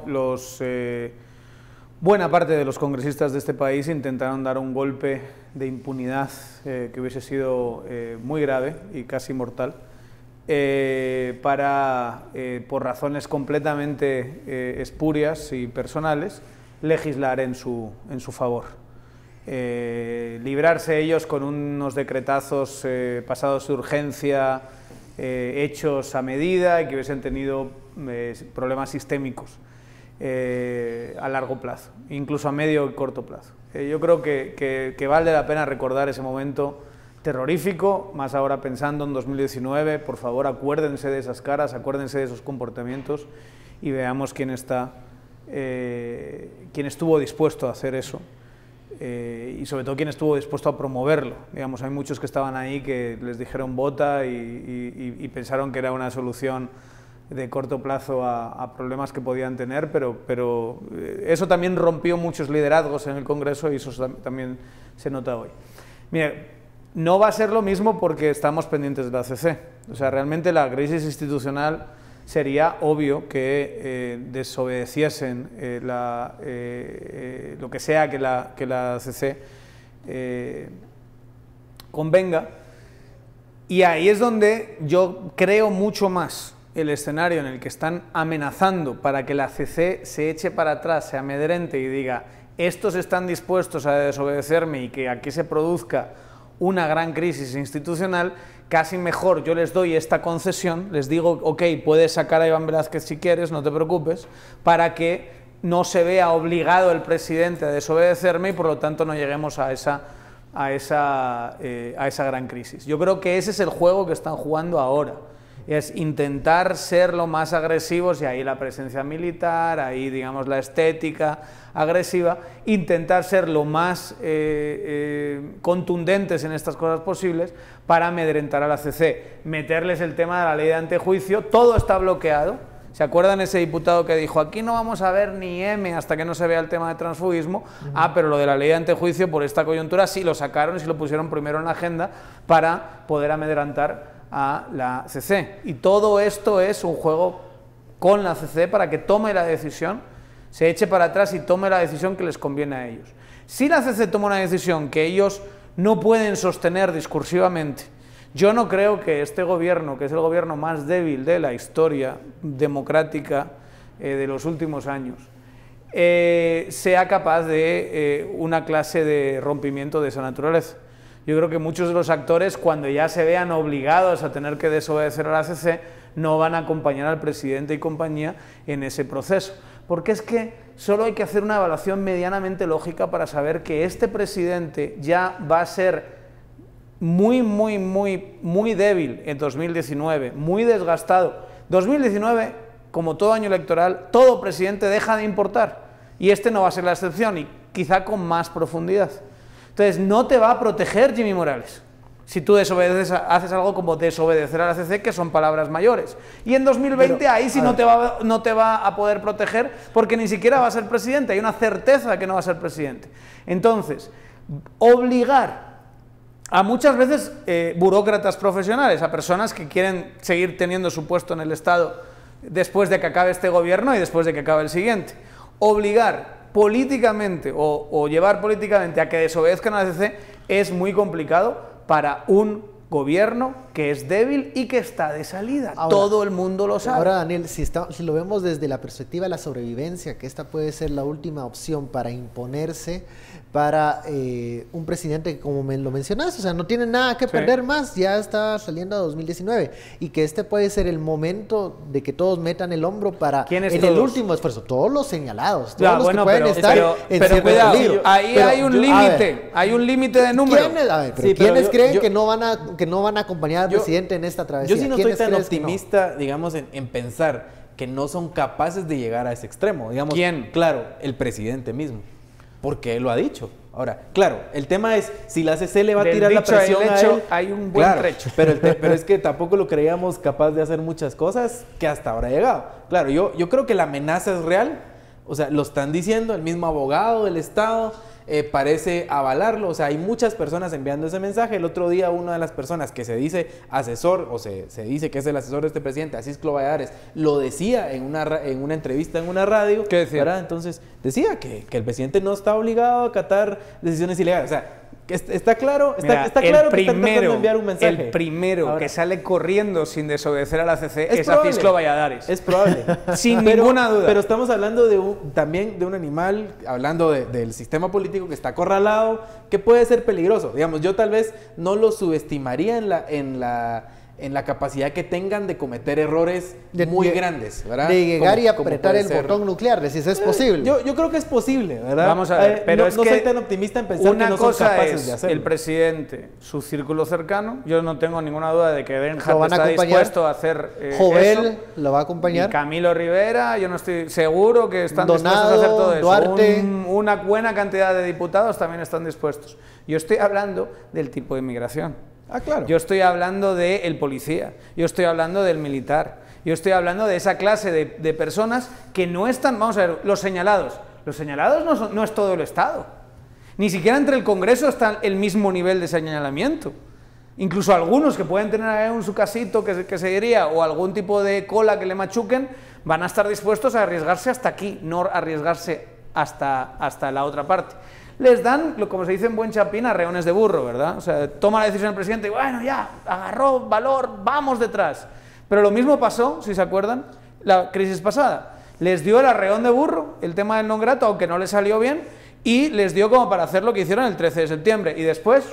Speaker 5: buena parte de los congresistas de este país intentaron dar un golpe de impunidad que hubiese sido muy grave y casi mortal, para, por razones completamente espurias y personales, legislar en su favor. Librarse ellos con unos decretazos pasados de urgencia, hechos a medida y que hubiesen tenido problemas sistémicos a largo plazo, incluso a medio y corto plazo. Yo creo que vale la pena recordar ese momento terrorífico, más ahora pensando en 2019. Por favor, acuérdense de esas caras, acuérdense de esos comportamientos y veamos quién estuvo dispuesto a hacer eso. Y sobre todo quién estuvo dispuesto a promoverlo. Digamos, hay muchos que estaban ahí que les dijeron vota y pensaron que era una solución de corto plazo a problemas que podían tener, pero eso también rompió muchos liderazgos en el Congreso y eso también se nota hoy. Mire, no va a ser lo mismo porque estamos pendientes de la ACC. O sea, realmente la crisis institucional sería obvio que desobedeciesen lo que sea que la ACC convenga, y ahí es donde yo creo mucho más el escenario en el que están amenazando para que la ACC se eche para atrás, se amedrente y diga estos están dispuestos a desobedecerme y que aquí se produzca una gran crisis institucional. Casi mejor yo les doy esta concesión, les digo, ok, puedes sacar a Iván Velázquez si quieres, no te preocupes, para que no se vea obligado el presidente a desobedecerme y por lo tanto no lleguemos a esa gran crisis. Yo creo que ese es el juego que están jugando ahora, es intentar ser lo más agresivos, y ahí la presencia militar, ahí digamos la estética agresiva, intentar ser lo más contundentes en estas cosas posibles para amedrentar a la ACC, meterles el tema de la ley de antejuicio. Todo está bloqueado. ¿Se acuerdan ese diputado que dijo aquí no vamos a ver ni M hasta que no se vea el tema de transfugismo? Pero lo de la ley de antejuicio por esta coyuntura sí lo sacaron y sí lo pusieron primero en la agenda para poder amedrentar a la ACC. Y todo esto es un juego con la ACC para que tome la decisión, se eche para atrás y tome la decisión que les conviene a ellos. Si la ACC toma una decisión que ellos no pueden sostener discursivamente, yo no creo que este gobierno, que es el gobierno más débil de la historia democrática de los últimos años, sea capaz de una clase de rompimiento de esa naturaleza. Yo creo que muchos de los actores, cuando ya se vean obligados a tener que desobedecer a la ACC, no van a acompañar al presidente y compañía en ese proceso. Porque es que solo hay que hacer una evaluación medianamente lógica para saber que este presidente ya va a ser muy débil en 2019, muy desgastado. 2019, como todo año electoral, todo presidente deja de importar. Y este no va a ser la excepción, y quizá con más profundidad. Entonces, no te va a proteger Jimmy Morales si tú desobedeces, haces algo como desobedecer a la ACC, que son palabras mayores. Y en 2020 ahí sí no te va a poder proteger porque ni siquiera va a ser presidente. Hay una certeza de que no va a ser presidente. Entonces, obligar a muchas veces burócratas profesionales, a personas que quieren seguir teniendo su puesto en el Estado después de que acabe este gobierno y después de que acabe el siguiente, obligar políticamente o llevar políticamente a que desobedezcan a la ACC es muy complicado para un gobierno que es débil y que está de salida. Ahora, todo el mundo lo sabe.
Speaker 2: Ahora, Daniel, si lo vemos desde la perspectiva de la sobrevivencia, que esta puede ser la última opción para imponerse para un presidente que, como lo mencionaste, o sea, no tiene nada que perder más, ya está saliendo a 2019, y que este puede ser el momento de que todos metan el hombro para el último esfuerzo, todos los señalados, todos los que pueden estar
Speaker 5: pero cuidado, ahí hay un límite, hay un límite de número.
Speaker 2: ¿Quiénes creen que no van a acompañar al presidente en esta travesía?
Speaker 6: Yo sí no estoy tan optimista, digamos, en pensar que no son capaces de llegar a ese extremo. Digamos,
Speaker 5: ¿quién?
Speaker 6: Claro, el presidente mismo, porque él lo ha dicho. Ahora, claro, el tema es si la ACC le va a tirar la presión a él.
Speaker 5: Hay un buen trecho.
Speaker 6: Pero es que tampoco lo creíamos capaz de hacer muchas cosas que hasta ahora ha llegado. Claro, yo creo que la amenaza es real. O sea, lo están diciendo, el mismo abogado del Estado parece avalarlo. O sea, hay muchas personas enviando ese mensaje. El otro día una de las personas que se dice asesor, o se dice que es el asesor de este presidente, Acisclo Valladares, lo decía en una entrevista en una radio.
Speaker 5: ¿Qué decía?
Speaker 6: ¿Verdad? Entonces, decía que el presidente no está obligado a acatar decisiones ilegales. O sea, está claro, está claro que están tratando de enviar un mensaje.
Speaker 5: El primero que sale corriendo sin desobedecer a la CC es
Speaker 6: probable,
Speaker 5: Acisclo Valladares.
Speaker 6: Es probable.
Speaker 5: Sin ninguna duda.
Speaker 6: Pero estamos hablando también de un animal, hablando del sistema político que está acorralado, que puede ser peligroso. Digamos, yo tal vez no lo subestimaría en la capacidad que tengan de cometer errores muy grandes, ¿verdad?
Speaker 2: De llegar y apretar el botón nuclear, si eso es posible.
Speaker 6: Yo creo que es posible, ¿verdad?
Speaker 5: Vamos a ver, pero
Speaker 6: no soy tan optimista en pensar que no son capaces de hacerlo.
Speaker 5: El presidente, su círculo cercano, yo no tengo ninguna duda de que Benja
Speaker 2: ¿Lo van a
Speaker 5: está
Speaker 2: acompañar?
Speaker 5: dispuesto a hacer
Speaker 2: Jovel
Speaker 5: eso.
Speaker 2: lo va a acompañar.
Speaker 5: Y Camilo Rivera, yo no estoy seguro que están
Speaker 2: Donado,
Speaker 5: dispuestos a hacer todo eso.
Speaker 2: Duarte.
Speaker 5: Una buena cantidad de diputados también están dispuestos. Yo estoy hablando del tipo de inmigración.
Speaker 6: Ah, claro.
Speaker 5: Yo estoy hablando del policía, yo estoy hablando del militar, yo estoy hablando de esa clase de personas que no están, vamos a ver, los señalados no es todo el Estado, ni siquiera entre el Congreso está el mismo nivel de señalamiento, incluso algunos que pueden tener ahí un su casito que se diría, o algún tipo de cola que le machuquen, van a estar dispuestos a arriesgarse hasta aquí, no arriesgarse hasta la otra parte. Les dan, como se dice en buen chapín, arreones de burro, ¿verdad? O sea, toma la decisión el presidente y bueno, ya, agarró valor, vamos detrás. Pero lo mismo pasó, si se acuerdan, la crisis pasada. Les dio el arreón de burro, el tema del non grato, aunque no les salió bien, y les dio como para hacer lo que hicieron el 13 de septiembre. Y después...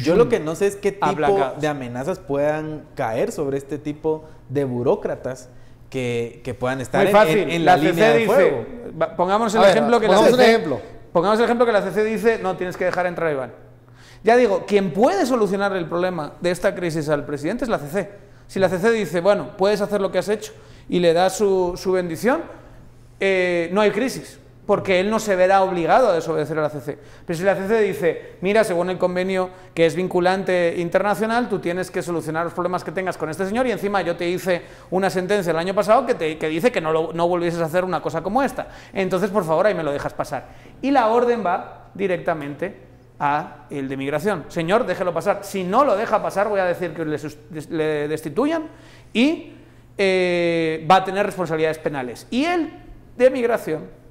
Speaker 6: Yo lo que no sé es qué tipo
Speaker 5: aplacados.
Speaker 6: de amenazas puedan caer sobre este tipo de burócratas que puedan estar
Speaker 5: Muy fácil.
Speaker 6: en la línea de fuego.
Speaker 5: Pongamos el ejemplo que la
Speaker 2: pongamos un
Speaker 5: CC...
Speaker 2: ejemplo.
Speaker 5: Pongamos el ejemplo que la CC dice, no, tienes que dejar entrar a Iván. Ya digo, quien puede solucionar el problema de esta crisis al presidente es la CC. Si la CC dice, bueno, puedes hacer lo que has hecho y le da su bendición, no hay crisis, porque él no se verá obligado a desobedecer a la CC. Pero si la CC dice, mira, según el convenio que es vinculante internacional, tú tienes que solucionar los problemas que tengas con este señor y encima yo te hice una sentencia el año pasado que dice que no volvieses a hacer una cosa como esta. Entonces, por favor, ahí me lo dejas pasar. Y la orden va directamente a el de migración. Señor, déjelo pasar. Si no lo deja pasar, voy a decir que le destituyan y va a tener responsabilidades penales. Y el de migración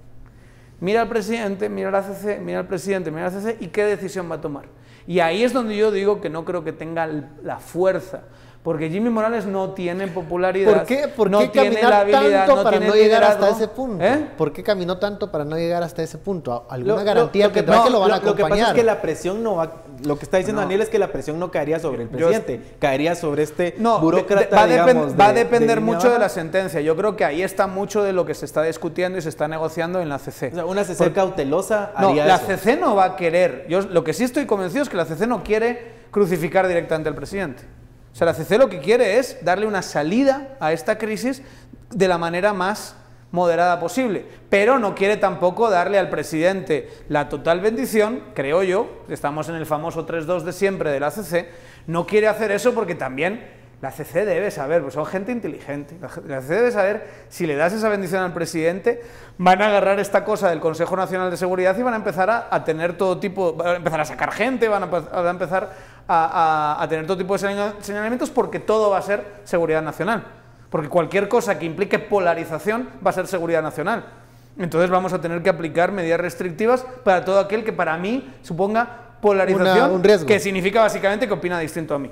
Speaker 5: mira al presidente, mira a la CC, mira al presidente, mira a la CC y qué decisión va a tomar. Y ahí es donde yo digo que no creo que tenga la fuerza, porque Jimmy Morales no tiene popularidad,
Speaker 2: ¿Por
Speaker 5: no
Speaker 2: qué
Speaker 5: tiene
Speaker 2: caminar
Speaker 5: la habilidad,
Speaker 2: tanto
Speaker 5: no
Speaker 2: para
Speaker 5: tiene
Speaker 2: no llegar
Speaker 5: liderazgo.
Speaker 2: hasta ese punto?
Speaker 5: ¿Eh?
Speaker 2: ¿Por qué caminó tanto para no llegar hasta ese punto? ¿Alguna
Speaker 6: Lo
Speaker 2: garantía
Speaker 6: que
Speaker 2: tendrá que lo van a
Speaker 6: Lo que
Speaker 2: acompañar?
Speaker 6: pasa es que la presión no va... Lo que está diciendo Daniel es que la presión no caería sobre el presidente, caería sobre este burócrata,
Speaker 5: va a depender mucho de la
Speaker 6: abajo.
Speaker 5: sentencia. Yo creo que ahí está mucho de lo que se está discutiendo y se está negociando en la CC.
Speaker 6: O sea, una CC cautelosa
Speaker 5: No,
Speaker 6: haría
Speaker 5: la
Speaker 6: eso.
Speaker 5: CC no va a querer. Yo lo que sí estoy convencido es que la CC no quiere crucificar directamente al presidente. O sea, la CC lo que quiere es darle una salida a esta crisis de la manera más moderada posible, pero no quiere tampoco darle al presidente la total bendición, creo yo, estamos en el famoso 3-2 de siempre de la CC, no quiere hacer eso porque también la CC debe saber, pues son gente inteligente, la CC debe saber si le das esa bendición al presidente, van a agarrar esta cosa del Consejo Nacional de Seguridad y van a empezar a tener todo tipo, van a empezar a sacar gente, van a empezar a tener todo tipo de señalamientos porque todo va a ser seguridad nacional. Porque cualquier cosa que implique polarización va a ser seguridad nacional. Entonces vamos a tener que aplicar medidas restrictivas para todo aquel que para mí suponga polarización,
Speaker 2: un riesgo.
Speaker 5: que significa básicamente que opina distinto a mí.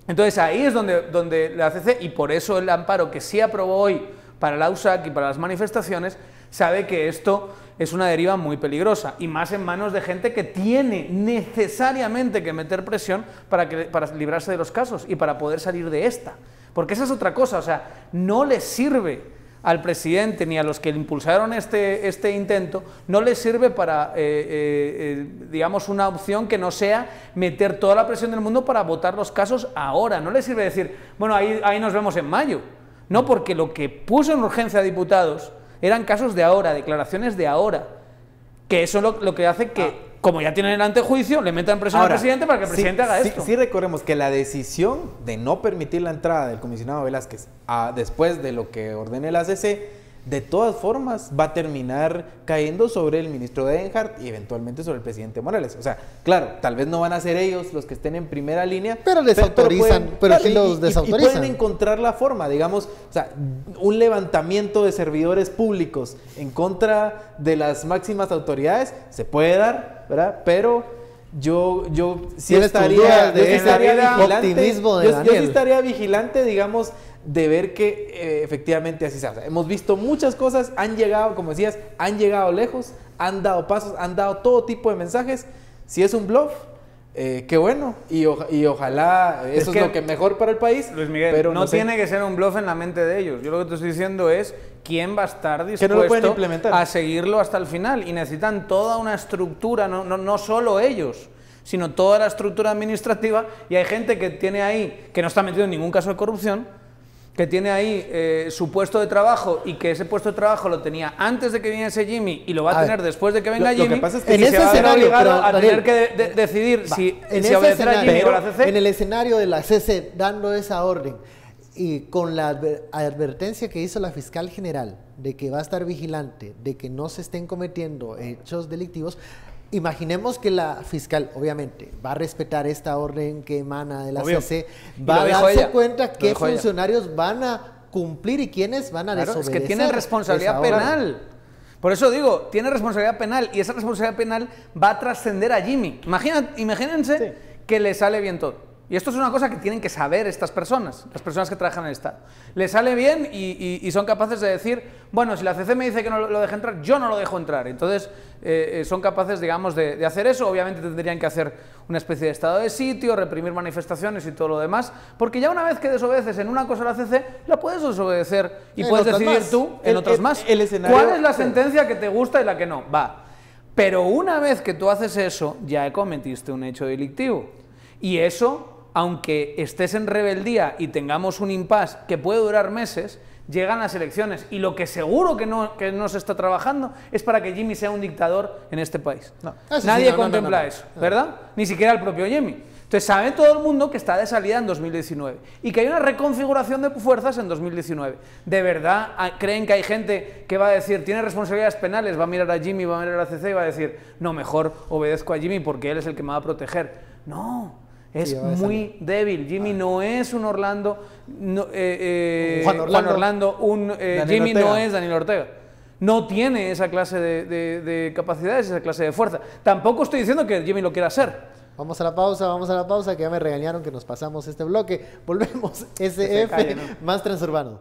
Speaker 5: Entonces ahí es donde la CC, y por eso el amparo que sí aprobó hoy para la USAC y para las manifestaciones, sabe que esto es una deriva muy peligrosa, y más en manos de gente que tiene necesariamente que meter presión para librarse de los casos y para poder salir de esta. Porque esa es otra cosa, o sea, no les sirve al presidente ni a los que impulsaron este intento, no les sirve para, digamos, una opción que no sea meter toda la presión del mundo para votar los casos ahora. No les sirve decir, bueno, ahí nos vemos en mayo. No, porque lo que puso en urgencia a diputados eran casos de ahora, declaraciones de ahora, que eso es lo que hace que, como ya tienen el antejuicio, le metan presión al presidente para que el presidente haga esto.
Speaker 6: Sí, recordemos que la decisión de no permitir la entrada del comisionado Velázquez después de lo que ordene la CC de todas formas va a terminar cayendo sobre el ministro Degenhardt y eventualmente sobre el presidente Morales. O sea, claro, tal vez no van a ser ellos los que estén en primera línea,
Speaker 2: pero les autorizan, pero sí los desautorizan.
Speaker 6: Y pueden encontrar la forma, digamos, o sea, un levantamiento de servidores públicos en contra de las máximas autoridades se puede dar, ¿verdad? Pero yo sí estaría vigilante, yo sí estaría vigilante, digamos, de ver que efectivamente así sea. O sea, hemos visto muchas cosas, han llegado, como decías, han llegado lejos, han dado pasos, han dado todo tipo de mensajes. Si es un bluff, qué bueno, y ojalá eso es lo que mejor para el país.
Speaker 5: Luis Miguel, pero no tiene que ser un bluff en la mente de ellos. Yo lo que te estoy diciendo es quién va a estar dispuesto a seguirlo hasta el final. Y necesitan toda una estructura, no solo ellos, sino toda la estructura administrativa. Y hay gente que tiene ahí, que no está metido en ningún caso de corrupción, que tiene ahí su puesto de trabajo y que ese puesto de trabajo lo tenía antes de que viniese Jimmy y lo va a tener después de que venga Jimmy.
Speaker 6: Lo que pasa es que
Speaker 2: en ese
Speaker 5: se va a ver obligado a
Speaker 2: Daniel,
Speaker 5: tener que decidir si obedecerá a Jimmy o la CC.
Speaker 2: En el escenario de la CC dando esa orden y con la advertencia que hizo la fiscal general de que va a estar vigilante, de que no se estén cometiendo hechos delictivos, imaginemos que la fiscal, obviamente, va a respetar esta orden que emana de la CC, va a darse cuenta qué funcionarios van a cumplir y quiénes van a desobedecer.
Speaker 5: Es que tienen responsabilidad penal. Por eso digo, tiene responsabilidad penal y esa responsabilidad penal va a trascender a Jimmy. Imagínense que le sale bien todo. Y esto es una cosa que tienen que saber estas personas, las personas que trabajan en el Estado. Les sale bien y son capaces de decir, bueno, si la CC me dice que no lo deje entrar, yo no lo dejo entrar. Entonces, son capaces, digamos, de hacer eso. Obviamente tendrían que hacer una especie de estado de sitio, reprimir manifestaciones y todo lo demás, porque ya una vez que desobedeces en una cosa a la CC, la puedes desobedecer y puedes decidir tú en otras más. ¿Cuál es la sentencia que te gusta y la que no? Va. Pero una vez que tú haces eso, ya cometiste un hecho delictivo. Y eso, aunque estés en rebeldía y tengamos un impasse que puede durar meses, llegan las elecciones. Y lo que seguro que no se está trabajando es para que Jimmy sea un dictador en este país. Nadie contempla eso, ¿verdad? Ni siquiera el propio Jimmy. Entonces sabe todo el mundo que está de salida en 2019 y que hay una reconfiguración de fuerzas en 2019. ¿De verdad creen que hay gente que va a decir, tiene responsabilidades penales, va a mirar a Jimmy, va a mirar a CC y va a decir, no, mejor obedezco a Jimmy porque él es el que me va a proteger? No. Es muy débil. Jimmy no es un Orlando, Juan Orlando, Jimmy Ortega. No es Daniel Ortega. No tiene esa clase de capacidades, esa clase de fuerza. Tampoco estoy diciendo que Jimmy lo quiera hacer.
Speaker 2: Vamos a la pausa, que ya me regañaron que nos pasamos este bloque. Volvemos, SF, más transurbano.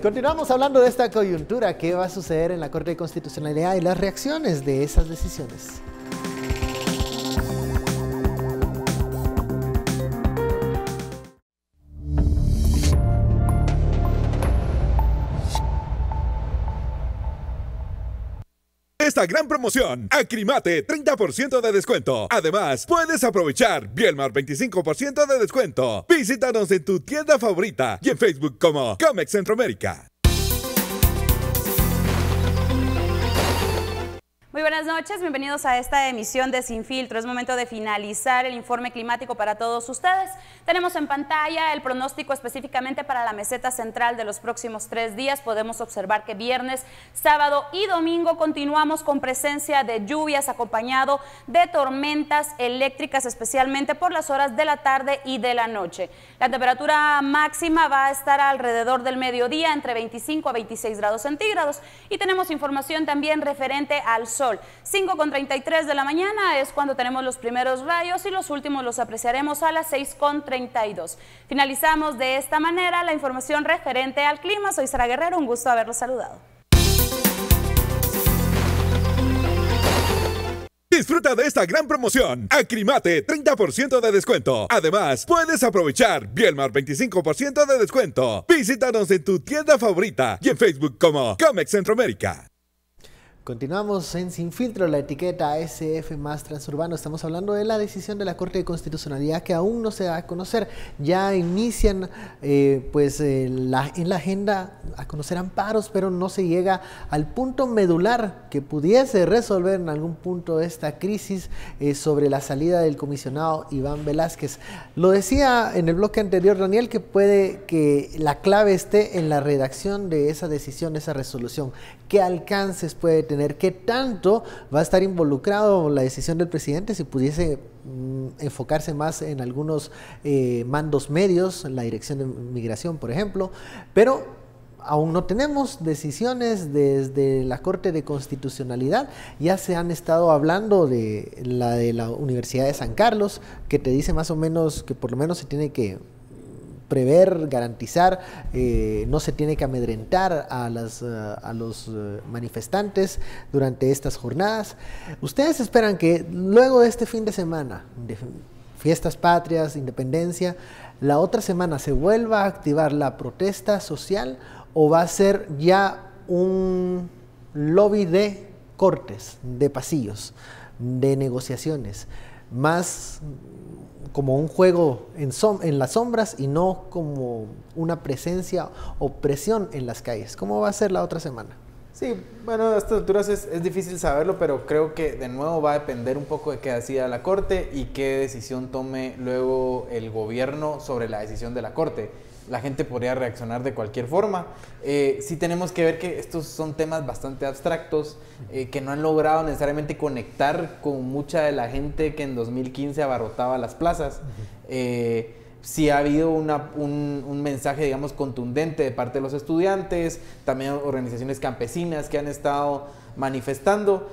Speaker 2: Continuamos hablando de esta coyuntura, qué va a suceder en la Corte de Constitucionalidad y las reacciones de esas decisiones.
Speaker 7: Esta gran promoción, Acrimate, 30% de descuento. Además, puedes aprovechar Bielmar 25% de descuento. Visítanos en tu tienda favorita y en Facebook como Comex Centroamérica.
Speaker 8: Muy buenas noches, bienvenidos a esta emisión de Sin Filtro. Es momento de finalizar el informe climático para todos ustedes. Tenemos en pantalla el pronóstico específicamente para la meseta central de los próximos 3 días. Podemos observar que viernes, sábado y domingo continuamos con presencia de lluvias acompañado de tormentas eléctricas, especialmente por las horas de la tarde y de la noche. La temperatura máxima va a estar alrededor del mediodía, entre 25 a 26 grados centígrados. Y tenemos información también referente al sol. 5:33 de la mañana es cuando tenemos los primeros rayos y los últimos los apreciaremos a las 6:32. Finalizamos de esta manera la información referente al clima. Soy Sara Guerrero, un gusto haberlos saludado.
Speaker 7: Disfruta de esta gran promoción. Acrimate, 30% de descuento. Además, puedes aprovechar Bielmar 25% de descuento. Visítanos en tu tienda favorita y en Facebook como Comex Centroamérica.
Speaker 2: Continuamos en Sin Filtro, la etiqueta ASF más transurbano. Estamos hablando de la decisión de la Corte de Constitucionalidad que aún no se da a conocer. Ya inician en la agenda a conocer amparos, pero no se llega al punto medular que pudiese resolver en algún punto esta crisis sobre la salida del comisionado Iván Velázquez. Lo decía en el bloque anterior Daniel, que puede que la clave esté en la redacción de esa decisión, esa resolución. ¿Qué alcances puede tener? ¿Qué tanto va a estar involucrado la decisión del presidente si pudiese enfocarse más en algunos mandos medios, en la Dirección de Migración, por ejemplo? Pero aún no tenemos decisiones desde la Corte de Constitucionalidad. Ya se han estado hablando de la Universidad de San Carlos, que te dice más o menos que por lo menos se tiene que prever, garantizar, no se tiene que amedrentar a los manifestantes durante estas jornadas. ¿Ustedes esperan que luego de este fin de semana, de fiestas patrias, independencia, la otra semana se vuelva a activar la protesta social o va a ser ya un lobby de cortes, de pasillos, de negociaciones, más como un juego en las sombras y no como una presencia o presión en las calles? ¿Cómo va a ser la otra semana?
Speaker 6: Sí, bueno, a estas alturas es difícil saberlo, pero creo que de nuevo va a depender un poco de qué decida la Corte y qué decisión tome luego el gobierno sobre la decisión de la Corte. La gente podría reaccionar de cualquier forma. Sí tenemos que ver que estos son temas bastante abstractos, que no han logrado necesariamente conectar con mucha de la gente que en 2015 abarrotaba las plazas. Sí ha habido un mensaje, digamos, contundente de parte de los estudiantes, también organizaciones campesinas que han estado manifestando.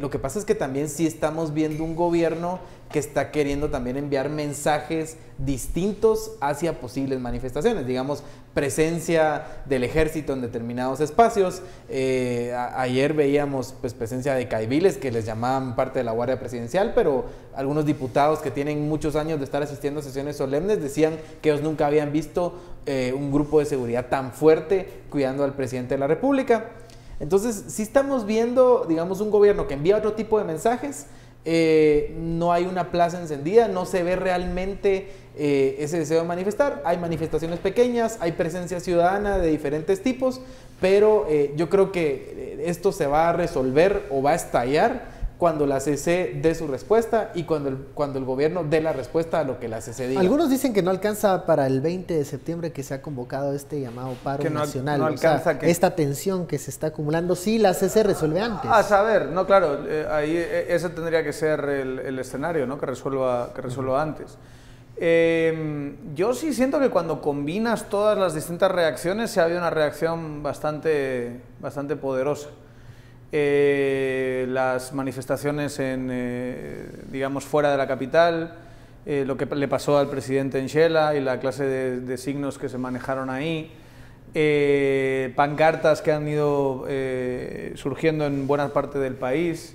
Speaker 6: Lo que pasa es que también sí estamos viendo un gobierno que está queriendo también enviar mensajes distintos hacia posibles manifestaciones, digamos, presencia del ejército en determinados espacios. Ayer veíamos pues presencia de caiviles que les llamaban parte de la Guardia Presidencial, pero algunos diputados que tienen muchos años de estar asistiendo a sesiones solemnes decían que ellos nunca habían visto un grupo de seguridad tan fuerte cuidando al presidente de la República. Entonces, sí estamos viendo, digamos, un gobierno que envía otro tipo de mensajes. No hay una plaza encendida, no se ve realmente ese deseo de manifestar. Hay manifestaciones pequeñas, hay presencia ciudadana de diferentes tipos, pero yo creo que esto se va a resolver o va a estallar cuando la CC dé su respuesta y cuando el gobierno dé la respuesta a lo que la CC diga.
Speaker 2: Algunos dicen que no alcanza para el 20 de septiembre que se ha convocado este llamado paro nacional.
Speaker 5: No alcanza,
Speaker 2: o sea, esta tensión que se está acumulando, sí, la CC resuelve antes.
Speaker 5: A saber, no, claro, ahí ese tendría que ser el escenario, ¿no? Que resuelva antes. Yo sí siento que cuando combinas todas las distintas reacciones, se ha habido una reacción bastante poderosa. Las manifestaciones digamos, fuera de la capital, lo que le pasó al presidente en Xela y la clase de signos que se manejaron ahí, pancartas que han ido surgiendo en buena parte del país,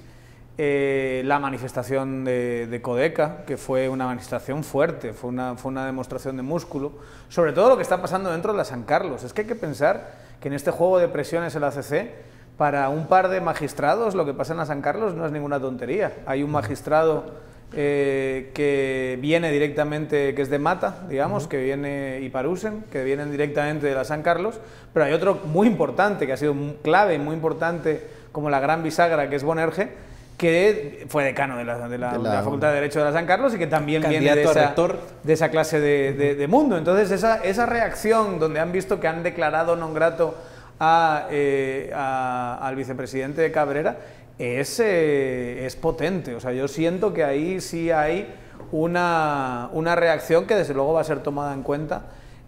Speaker 5: la manifestación de Codeca, que fue una manifestación fuerte, fue una demostración de músculo, sobre todo lo que está pasando dentro de la San Carlos. Es que hay que pensar que en este juego de presiones en la CC, para un par de magistrados, lo que pasa en la San Carlos no es ninguna tontería. Hay un magistrado que viene directamente, que es de Mata, digamos, que viene, y Parusen, que vienen directamente de la San Carlos, pero hay otro muy importante, que ha sido clave, muy importante, como la gran bisagra, que es Bonerge, que fue decano de la Facultad de Derecho de la San Carlos y que también viene de esa clase de mundo. Entonces, esa reacción donde han visto que han declarado non grato al vicepresidente de Cabrera es potente. O sea, yo siento que ahí sí hay una reacción que desde luego va a ser tomada en cuenta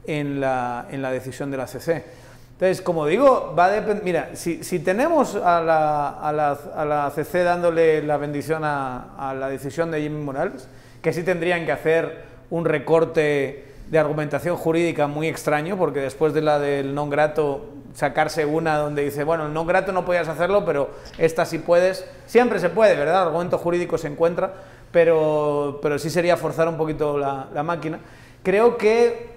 Speaker 5: en la decisión de la CC. Entonces, como digo, va a depender. Mira, si tenemos a la CC dándole la bendición a la decisión de Jimmy Morales, que sí tendrían que hacer un recorte de argumentación jurídica muy extraño, porque después de la del non grato, sacarse una donde dice, bueno, el non grato no podías hacerlo, pero esta sí puedes. Siempre se puede, ¿verdad? El argumento jurídico se encuentra, pero sí sería forzar un poquito la máquina. Creo que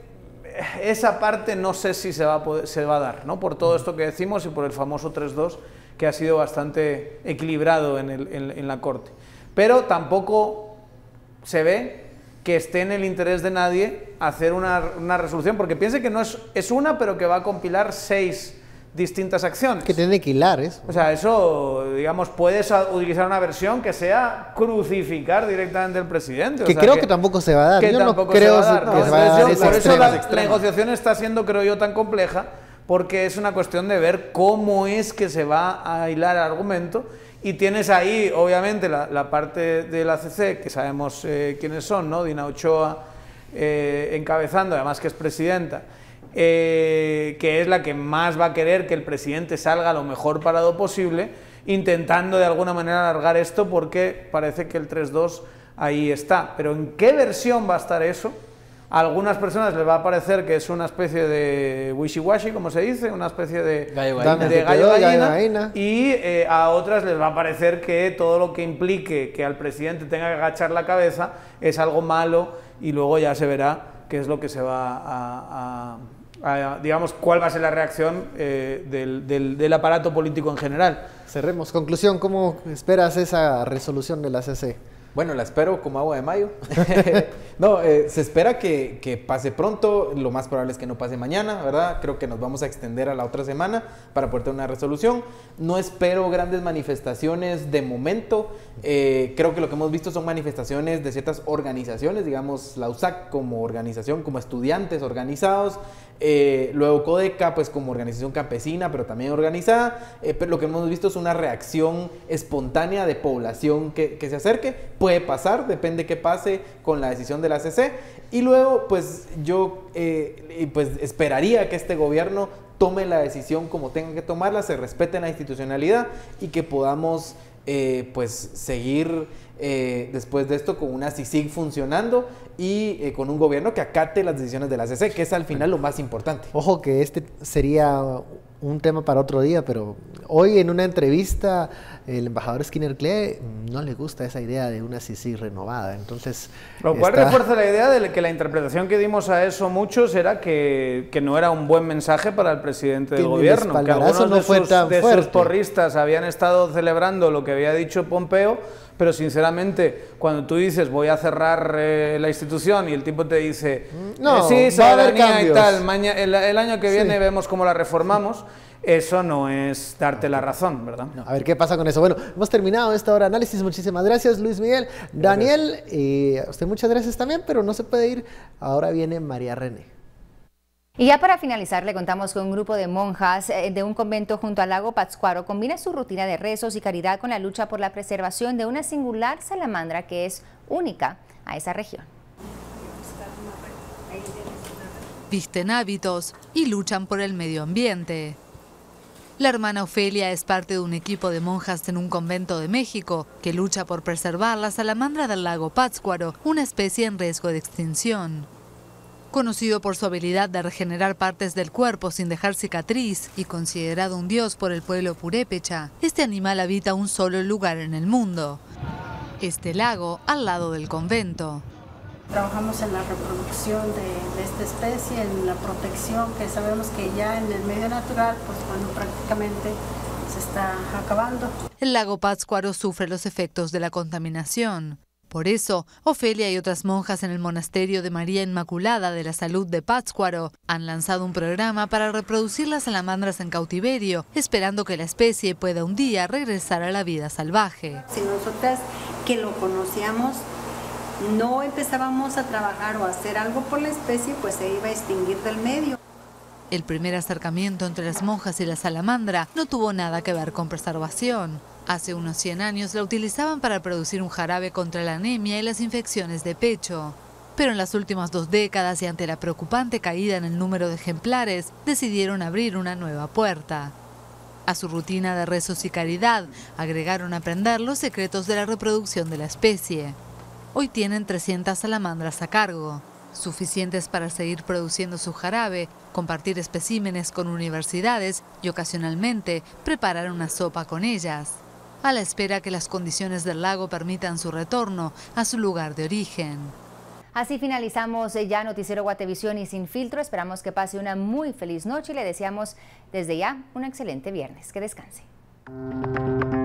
Speaker 5: esa parte no sé si se va a dar, ¿no? Por todo esto que decimos y por el famoso 3-2 que ha sido bastante equilibrado en la Corte. Pero tampoco se ve que esté en el interés de nadie hacer una resolución, porque piense que no es una, pero que va a compilar 6 distintas acciones.
Speaker 2: Que tiene que hilar eso.
Speaker 5: O sea, eso, digamos, puedes utilizar una versión que sea crucificar directamente al presidente.
Speaker 2: Que creo que tampoco se va a dar.
Speaker 5: Que
Speaker 2: yo no
Speaker 5: tampoco
Speaker 2: creo
Speaker 5: se va a dar.
Speaker 2: que se va a dar.
Speaker 5: Por eso la negociación está siendo, creo yo, tan compleja, porque es una cuestión de ver cómo es que se va a hilar el argumento. Y tienes ahí, obviamente, la parte de la CC, que sabemos quiénes son, ¿no? Dina Ochoa encabezando, además que es presidenta, que es la que más va a querer que el presidente salga lo mejor parado posible, intentando de alguna manera alargar esto, porque parece que el 3-2 ahí está. Pero ¿en qué versión va a estar eso? A algunas personas les va a parecer que es una especie de wishy-washy, como se dice, una especie de gallo gallina, y a otras les va a parecer que todo lo que implique que al presidente tenga que agachar la cabeza es algo malo, y luego ya se verá qué es lo que se va digamos, cuál va a ser la reacción del aparato político en general.
Speaker 2: Cerremos. Conclusión, ¿cómo esperas esa resolución de la CC?
Speaker 6: Bueno, la espero como agua de mayo. No, se espera que pase pronto, lo más probable es que no pase mañana, ¿verdad? Creo que nos vamos a extender a la otra semana para poder tener una resolución. No espero grandes manifestaciones de momento. Creo que lo que hemos visto son manifestaciones de ciertas organizaciones, digamos la USAC como organización, como estudiantes organizados, luego Codeca pues como organización campesina, pero también organizada. Pero lo que hemos visto es una reacción espontánea de población que se acerque. Puede pasar, depende qué pase con la decisión de la CC. Y luego pues yo pues esperaría que este gobierno tome la decisión como tenga que tomarla, se respete la institucionalidad y que podamos pues seguir después de esto con una CICIG funcionando y con un gobierno que acate las decisiones de la CC, que es al final lo más importante.
Speaker 2: Ojo que este sería un tema para otro día, pero hoy en una entrevista el embajador Skinner Clee no le gusta esa idea de una CICIG renovada, entonces...
Speaker 5: Lo cual refuerza la idea de que la interpretación que dimos a eso muchos era que no era un buen mensaje para el presidente del gobierno, que algunos de sus porristas habían estado celebrando lo que había dicho Pompeo, pero sinceramente cuando tú dices voy a cerrar la institución y el tipo te dice
Speaker 2: no,
Speaker 5: sí,
Speaker 2: va a haber cambios
Speaker 5: y tal, el año que viene vemos cómo la reformamos, eso no es darte la razón, ¿verdad?
Speaker 2: No, a ver qué pasa con eso. Bueno, hemos terminado esta hora de análisis. Muchísimas gracias, Luis Miguel. Daniel, a usted muchas gracias también, pero no se puede ir. Ahora viene María René.
Speaker 1: Y ya para finalizar, le contamos que un grupo de monjas de un convento junto al lago Pátzcuaro combina su rutina de rezos y caridad con la lucha por la preservación de una singular salamandra que es única a esa región.
Speaker 9: Visten hábitos y luchan por el medio ambiente. La hermana Ofelia es parte de un equipo de monjas en un convento de México que lucha por preservar la salamandra del lago Pátzcuaro, una especie en riesgo de extinción. Conocido por su habilidad de regenerar partes del cuerpo sin dejar cicatriz y considerado un dios por el pueblo purépecha, este animal habita un solo lugar en el mundo, este lago al lado del convento.
Speaker 10: Trabajamos en la reproducción de esta especie, en la protección, que sabemos que ya en el medio natural, pues bueno, prácticamente se está acabando.
Speaker 9: El lago Pátzcuaro sufre los efectos de la contaminación. Por eso, Ofelia y otras monjas en el monasterio de María Inmaculada de la Salud de Pátzcuaro han lanzado un programa para reproducir las salamandras en cautiverio, esperando que la especie pueda un día regresar a la vida salvaje.
Speaker 10: Si nosotras que lo conocíamos no empezábamos a trabajar o a hacer algo por la especie, pues se iba a extinguir del medio.
Speaker 9: El primer acercamiento entre las monjas y la salamandra no tuvo nada que ver con preservación. Hace unos 100 años la utilizaban para producir un jarabe contra la anemia y las infecciones de pecho. Pero en las últimas 2 décadas y ante la preocupante caída en el número de ejemplares, decidieron abrir una nueva puerta. A su rutina de rezos y caridad, agregaron aprender los secretos de la reproducción de la especie. Hoy tienen 300 salamandras a cargo, suficientes para seguir produciendo su jarabe, compartir especímenes con universidades y ocasionalmente preparar una sopa con ellas, a la espera que las condiciones del lago permitan su retorno a su lugar de origen.
Speaker 1: Así finalizamos ya Noticiero Guatevisión y Sin Filtro. Esperamos que pase una muy feliz noche y le deseamos desde ya un excelente viernes. Que descanse.
Speaker 2: Chao.